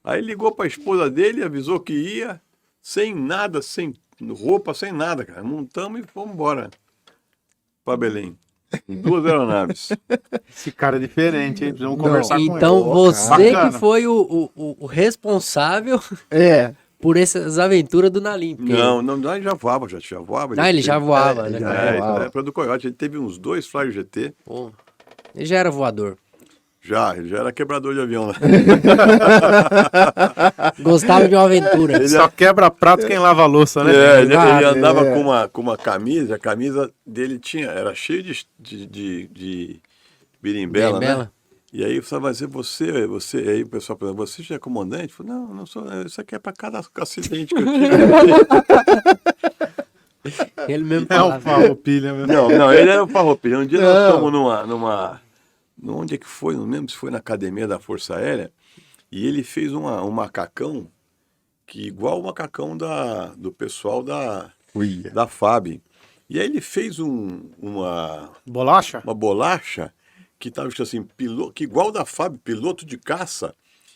Aí ligou pra esposa dele, avisou que ia, sem nada, sem roupa, sem nada, cara. Montamos e fomos embora pra Belém. Em 2 aeronaves. Esse cara é diferente, hein? Precisamos conversar com ele. Então você Bacana. que foi o responsável por essas aventuras do Nalim. Porque... Não, ele já voava. Ele já voava, né? Na época do Coiote, ele teve uns 2 Flyer GT. Pô, ele já era voador. Ele já era quebrador de avião, né? Gostava de uma aventura. Ele só quebra prato quem lava a louça, né? Ele andava com uma camisa, a camisa dele era cheia de birimbela, né? E aí eu falava, mas você, aí o pessoal perguntou, você já é comandante? Eu falei, não sou, isso aqui é para cada acidente que eu tive. Ele mesmo É um farroupilha mesmo. Não, ele era um farroupilha. Um dia nós estamos numa onde é que foi? Não lembro se foi na academia da Força Aérea. E ele fez um macacão que igual o macacão do pessoal da FAB. E aí ele fez uma Bolacha? uma bolacha que estava escrito assim, que igual o da FAB, piloto de caça,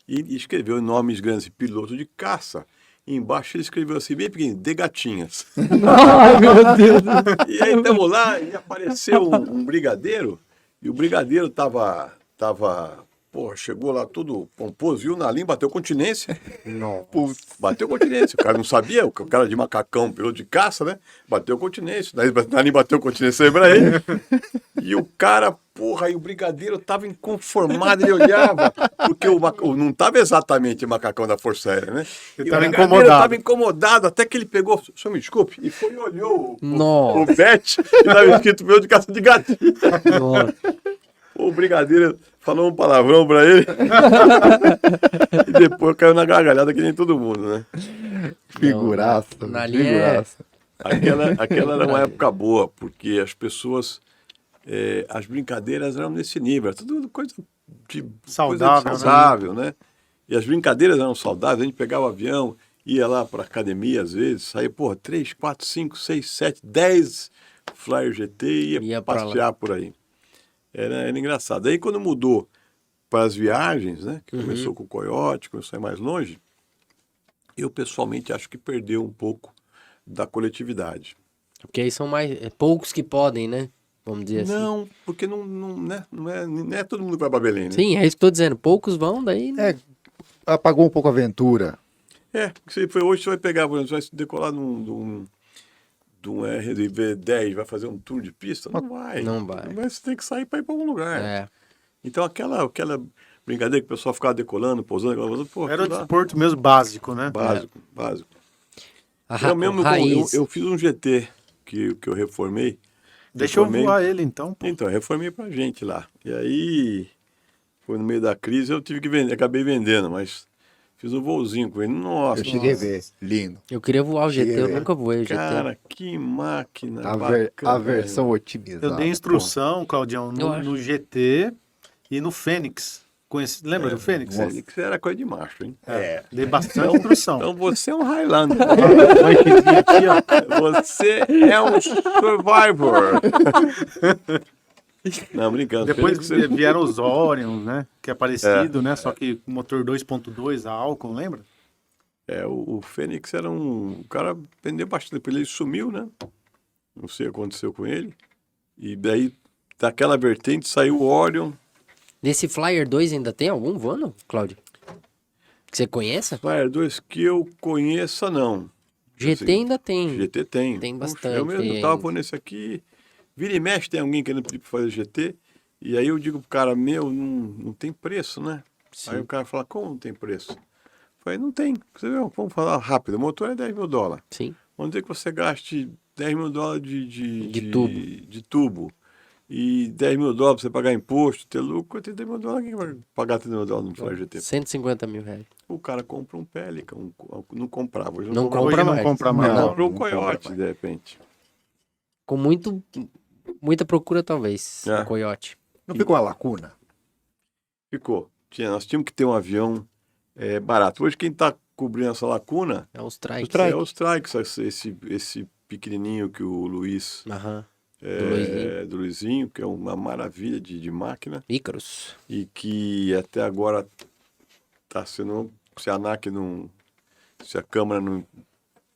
e escreveu em nomes grandes, piloto de caça. E embaixo ele escreveu assim, bem pequeno, de gatinhas. Ai, meu Deus. E aí estamos lá e apareceu um brigadeiro, e o brigadeiro chegou lá todo pomposo, viu o Nalim, bateu continência. Bateu continência. O cara não sabia, o cara de macacão, piloto de caça, né? Bateu continência. Daí o Nalim bateu continência aí pra ele. E o cara, e o brigadeiro tava inconformado, ele olhava, porque não tava exatamente o macacão da Força Aérea, né? Ele e tava o brigadeiro incomodado. tava incomodado, até que ele pegou, senhor me desculpe, e foi e olhou o Nossa. bet, e tava escrito piloto de caça de gatinho. Nossa. O brigadeiro falou um palavrão pra ele. E depois caiu na gargalhada que nem todo mundo, né? Figuraça. Aquela era uma época boa, porque as pessoas, as brincadeiras eram nesse nível, era tudo coisa saudável, né? E as brincadeiras eram saudáveis, a gente pegava o avião, ia lá para academia às vezes, saía, 3, 4, 5, 6, 7, 10 Flyer GT e ia passear por aí. Era engraçado. Aí quando mudou para as viagens, né? Que começou com o Coiote, começou a ir mais longe, eu pessoalmente acho que perdeu um pouco da coletividade. Porque aí são poucos que podem, né? Vamos dizer assim. Não, porque não é todo mundo que vai para Belém, né? Sim, é isso que eu tô dizendo. Poucos vão, daí... Apagou um pouco a aventura. Se foi hoje, você vai pegar, por exemplo, você vai se decolar de um RV10, vai fazer um tour de pista? Não vai. Você tem que sair para ir para algum lugar. Então aquela brincadeira que o pessoal ficava decolando, pousando, era o desporto mesmo básico, né? Básico. Eu fiz um GT que eu reformei. Deixa eu voar ele então. Então, eu reformei pra gente lá. E aí, foi no meio da crise, eu tive que vender, acabei vendendo, mas fiz um voozinho com ele. Nossa. Eu cheguei a ver, lindo. Eu queria voar o GT, eu nunca voei o GT. Cara, que máquina a versão otimizada. Eu dei instrução, Claudião, no GT e no Fênix. Lembra do Fênix? O Fênix era coisa de macho, hein? Dei bastante instrução. Então você é um Highlander. Aqui, ó. Você é um survivor. Não, brincando. Depois Fênix, vieram os Orions, né? Que é parecido, né? Só que com motor 2.2 a álcool, lembra? o Fênix era o cara vendeu bastante. Depois ele sumiu, né? Não sei o que aconteceu com ele. E daí, daquela vertente, saiu o Orion. Nesse Flyer 2 ainda tem algum voando, Cláudio? Que você conheça? Flyer 2 que eu conheça, não. GT Assim, ainda tem. GT tem. Tem Puxa, bastante eu mesmo aí tava ainda. falando esse aqui. Vira e mexe, tem alguém querendo pedir pra fazer GT. E aí eu digo pro cara, não tem preço, né? Aí o cara fala, como não tem preço? Eu falei, não tem. Você vê, vamos falar rápido. O motor é $10.000. Sim. Vamos dizer que você gaste $10.000 De tubo. de tubo. E $10.000 pra você pagar imposto, ter lucro, $30.000, quem vai pagar $30.000 no Flyer GT? 150 mil reais. O cara compra um Pelican, não comprava. Hoje Não compra compra Hoje não mais. compra mais. Não. comprou um compra Coyote, mais. de repente. Com muita procura, talvez. É. O Coyote. Não ficou uma lacuna? Ficou. Nós tínhamos que ter um avião barato. Hoje quem está cobrindo essa lacuna É os Trike. é os Trikes, esse pequenininho que o Luiz, Aham. Do Luizinho. do Luizinho, que é uma maravilha de máquina. Icarus. E que até agora está sendo, se a ANAC não, se a Câmara não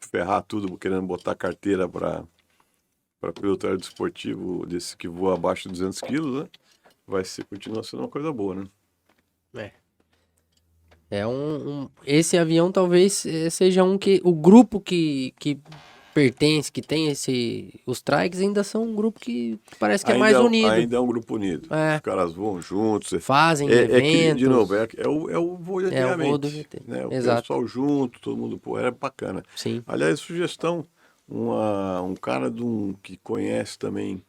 ferrar tudo, querendo botar carteira para piloto aerodesportivo desse que voa abaixo de 200 quilos, né? Continua sendo uma coisa boa, né? Esse avião talvez seja um que... O grupo que pertence, que tem os Trikes, ainda são um grupo que parece que é mais unido. Ainda é um grupo unido. É. Os caras voam juntos. Fazem eventos. De novo, é o voo de É o antigamente. voo do GT. Né? O Exato. pessoal junto, todo mundo, pô, era bacana. Sim. Aliás, sugestão, um cara que conhece também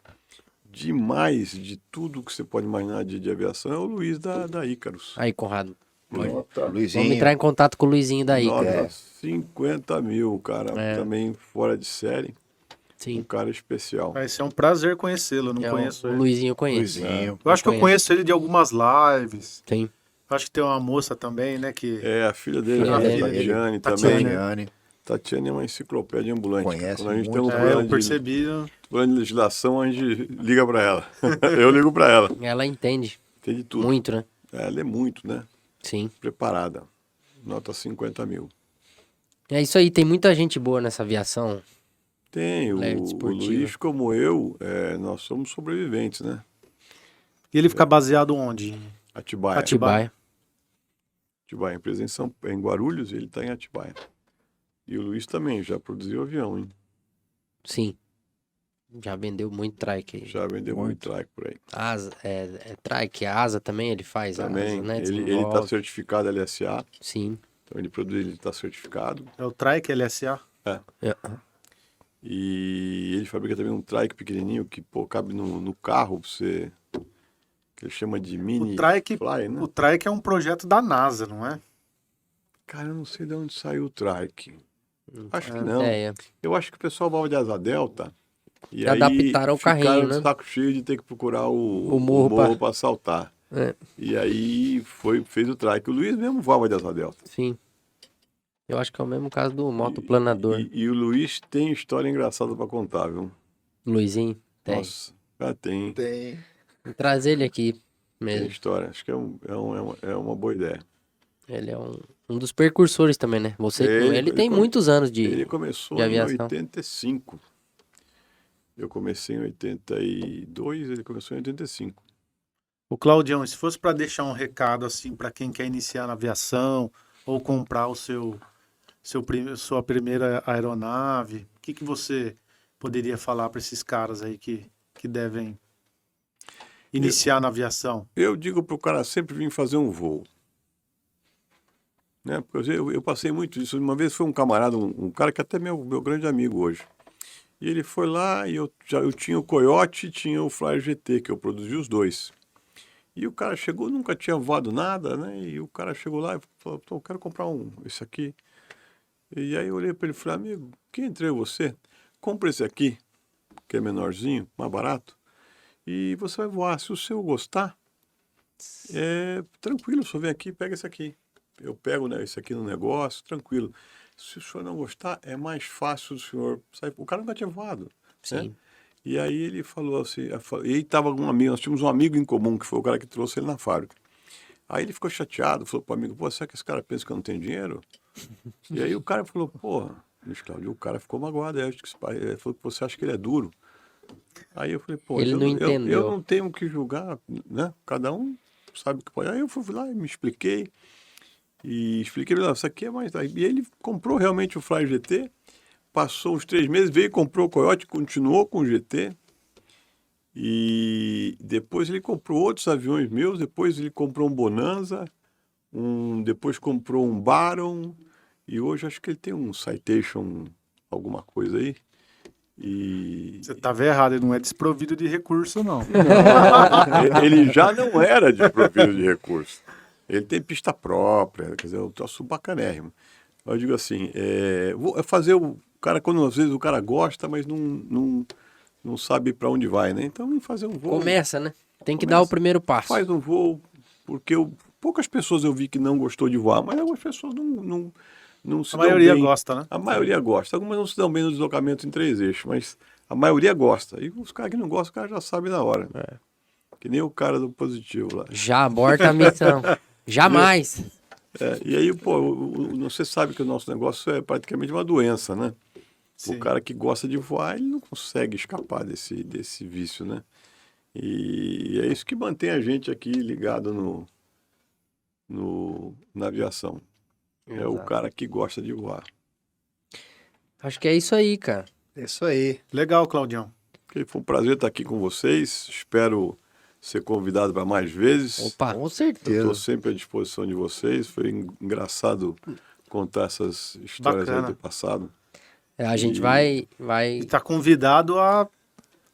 demais de tudo que você pode imaginar de aviação é o Luiz da Icarus. Aí, Conrado. Nota, Vamos Luizinho. entrar em contato com o Luizinho da Icarus. nota 50 mil, cara. Também fora de série. Um Sim. cara especial. Vai ser um prazer conhecê-lo, eu não É, conheço o ele. Luizinho eu conheço. Luizinho. Eu acho que eu conheço ele de algumas lives. Sim. Eu acho que tem uma moça também, né? Que A filha dele, Filha a dele. Tatiane também. Tatiane. Tatiane é uma enciclopédia ambulante. Conhece Quando a gente muito. tem um eu problema de percebi. legislação, a gente liga pra ela. Eu ligo pra ela. Ela entende Tem de tudo. muito, né? Ela é muito, né? Sim. Preparada. Nota 50 mil. É isso aí, tem muita gente boa nessa aviação. Tem, Leve o desportiva. Luiz, como eu, nós somos sobreviventes, né? E ele fica baseado onde? Atibaia. Atibaia. Atibaia, empresa em Guarulhos, ele está em Atibaia. E o Luiz também, já produziu avião, hein? Sim. Já vendeu muito trike aí. Já vendeu muito trike por aí. Asa, trike, a asa também ele faz. Também, asa, né? ele está Desenvolve. certificado LSA, Sim. então ele produz, ele está certificado. É o Trike LSA. É. E ele fabrica também um trike pequenininho que, pô, cabe no carro, pra você, que ele chama de mini O Trike, fly, né? o Trike é um projeto da NASA, não é? Cara, eu não sei de onde saiu o trike. Acho que não. É. Eu acho que o pessoal voava de asa delta e Adaptaram aí o carrinho, ficaram né? de saco cheio de ter que procurar O morro para saltar. É. E aí fez o trike. O Luiz mesmo voava de asa delta. Sim. Eu acho que é o mesmo caso do motoplanador. E o Luiz tem história engraçada para contar, viu? Luizinho, tem. Nossa, já tem. Tem. Vou trazer ele aqui Tem mesmo. história. Acho que é uma boa ideia. Ele é um dos precursores também, né? Ele tem come- muitos anos Ele de começou de em aviação. 85. Eu comecei em 82, ele começou em 85. O Claudião, se fosse para deixar um recado assim para quem quer iniciar na aviação ou comprar o sua primeira aeronave, o que você poderia falar para esses caras aí que devem iniciar na aviação? Eu digo para o cara sempre vir fazer um voo. Né? Porque eu passei muito isso. Uma vez foi um camarada, um cara que até é meu grande amigo hoje. E ele foi lá e eu tinha o Coyote e tinha o Flyer GT, que eu produzi os dois. E o cara chegou, nunca tinha voado nada, né? E o cara chegou lá e falou, eu quero comprar esse aqui. E aí eu olhei para ele e falei, amigo, quem entrei você? Compra esse aqui, que é menorzinho, mais barato, e você vai voar. Se o seu gostar, tranquilo, só vem aqui e pega esse aqui. Eu pego, né, esse aqui no negócio, tranquilo. Se o senhor não gostar, é mais fácil o senhor sair. O cara nunca tinha voado. Né? Sim. E aí ele falou assim, e aí tava um amigo, nós tínhamos um amigo em comum, que foi o cara que trouxe ele na fábrica. Aí ele ficou chateado, falou pro amigo, pô, será que esse cara pensa que eu não tenho dinheiro? E aí o cara falou, pô, Luiz Cláudio, o cara ficou magoado, ele falou que você acha que ele é duro. Aí eu falei, pô, Ele não entendeu. eu não tenho que julgar, né? Cada um sabe o que pode. Aí eu fui lá e me expliquei. E expliquei, não, isso aqui é mais... E ele comprou realmente o Fly GT, passou uns 3 meses, veio e comprou o Coyote, continuou com o GT. E depois ele comprou outros aviões meus, depois ele comprou um Bonanza, depois comprou um Baron, e hoje acho que ele tem um Citation, alguma coisa aí. E Você estava errado, ele não é desprovido de recurso, não. ele já não era desprovido de recursos. Ele tem pista própria, quer dizer, eu troço bacanérrimo. Eu digo assim, vou fazer o cara, quando às vezes o cara gosta, mas não sabe para onde vai, né? Então, vem fazer um voo. Começa, né? Tem que dar o primeiro passo. Faz um voo, porque poucas pessoas eu vi que não gostou de voar, mas algumas pessoas não se A dão maioria bem. gosta, né? A maioria gosta. Algumas não se dão bem no deslocamento em 3 eixos, mas a maioria gosta. E os caras que não gostam, o cara já sabe na hora. Que nem o cara do positivo lá. Já aborta a missão. Jamais. E aí, pô, você sabe que o nosso negócio é praticamente uma doença, né? Sim. O cara que gosta de voar, ele não consegue escapar desse vício, né? E é isso que mantém a gente aqui ligado na aviação. É o Exato. cara que gosta de voar. Acho que é isso aí, cara. É isso aí. Legal, Claudião. Ok, foi um prazer estar aqui com vocês. Espero ser convidado para mais vezes. Opa. Com Eu certeza. estou sempre à disposição de vocês. Foi engraçado contar essas histórias aí Bacana. do passado. A gente vai E está convidado a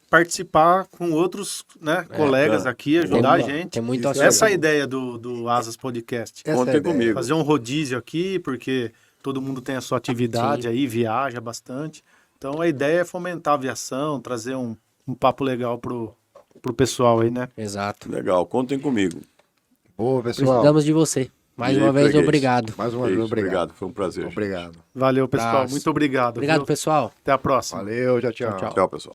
participar com outros, né, colegas aqui, ajudar a gente. Tem muito Isso assunto. Essa é a ideia do Asas Podcast. Essa é a Contem ideia. comigo. Fazer um rodízio aqui, porque todo mundo tem a sua atividade Sim. aí, viaja bastante. Então a ideia é fomentar a aviação, trazer um papo legal pro pessoal aí, né? Exato. Legal, contem comigo. Boa, pessoal. Precisamos de você. Mais E uma aí, vez, freguês? obrigado. Mais uma É vez, isso, obrigado. Foi um prazer. gente. Obrigado. Valeu, pessoal. Abraço. Muito obrigado. Obrigado, viu? pessoal. Até a próxima. Valeu, tchau, tchau. Tchau, tchau. Tchau, pessoal.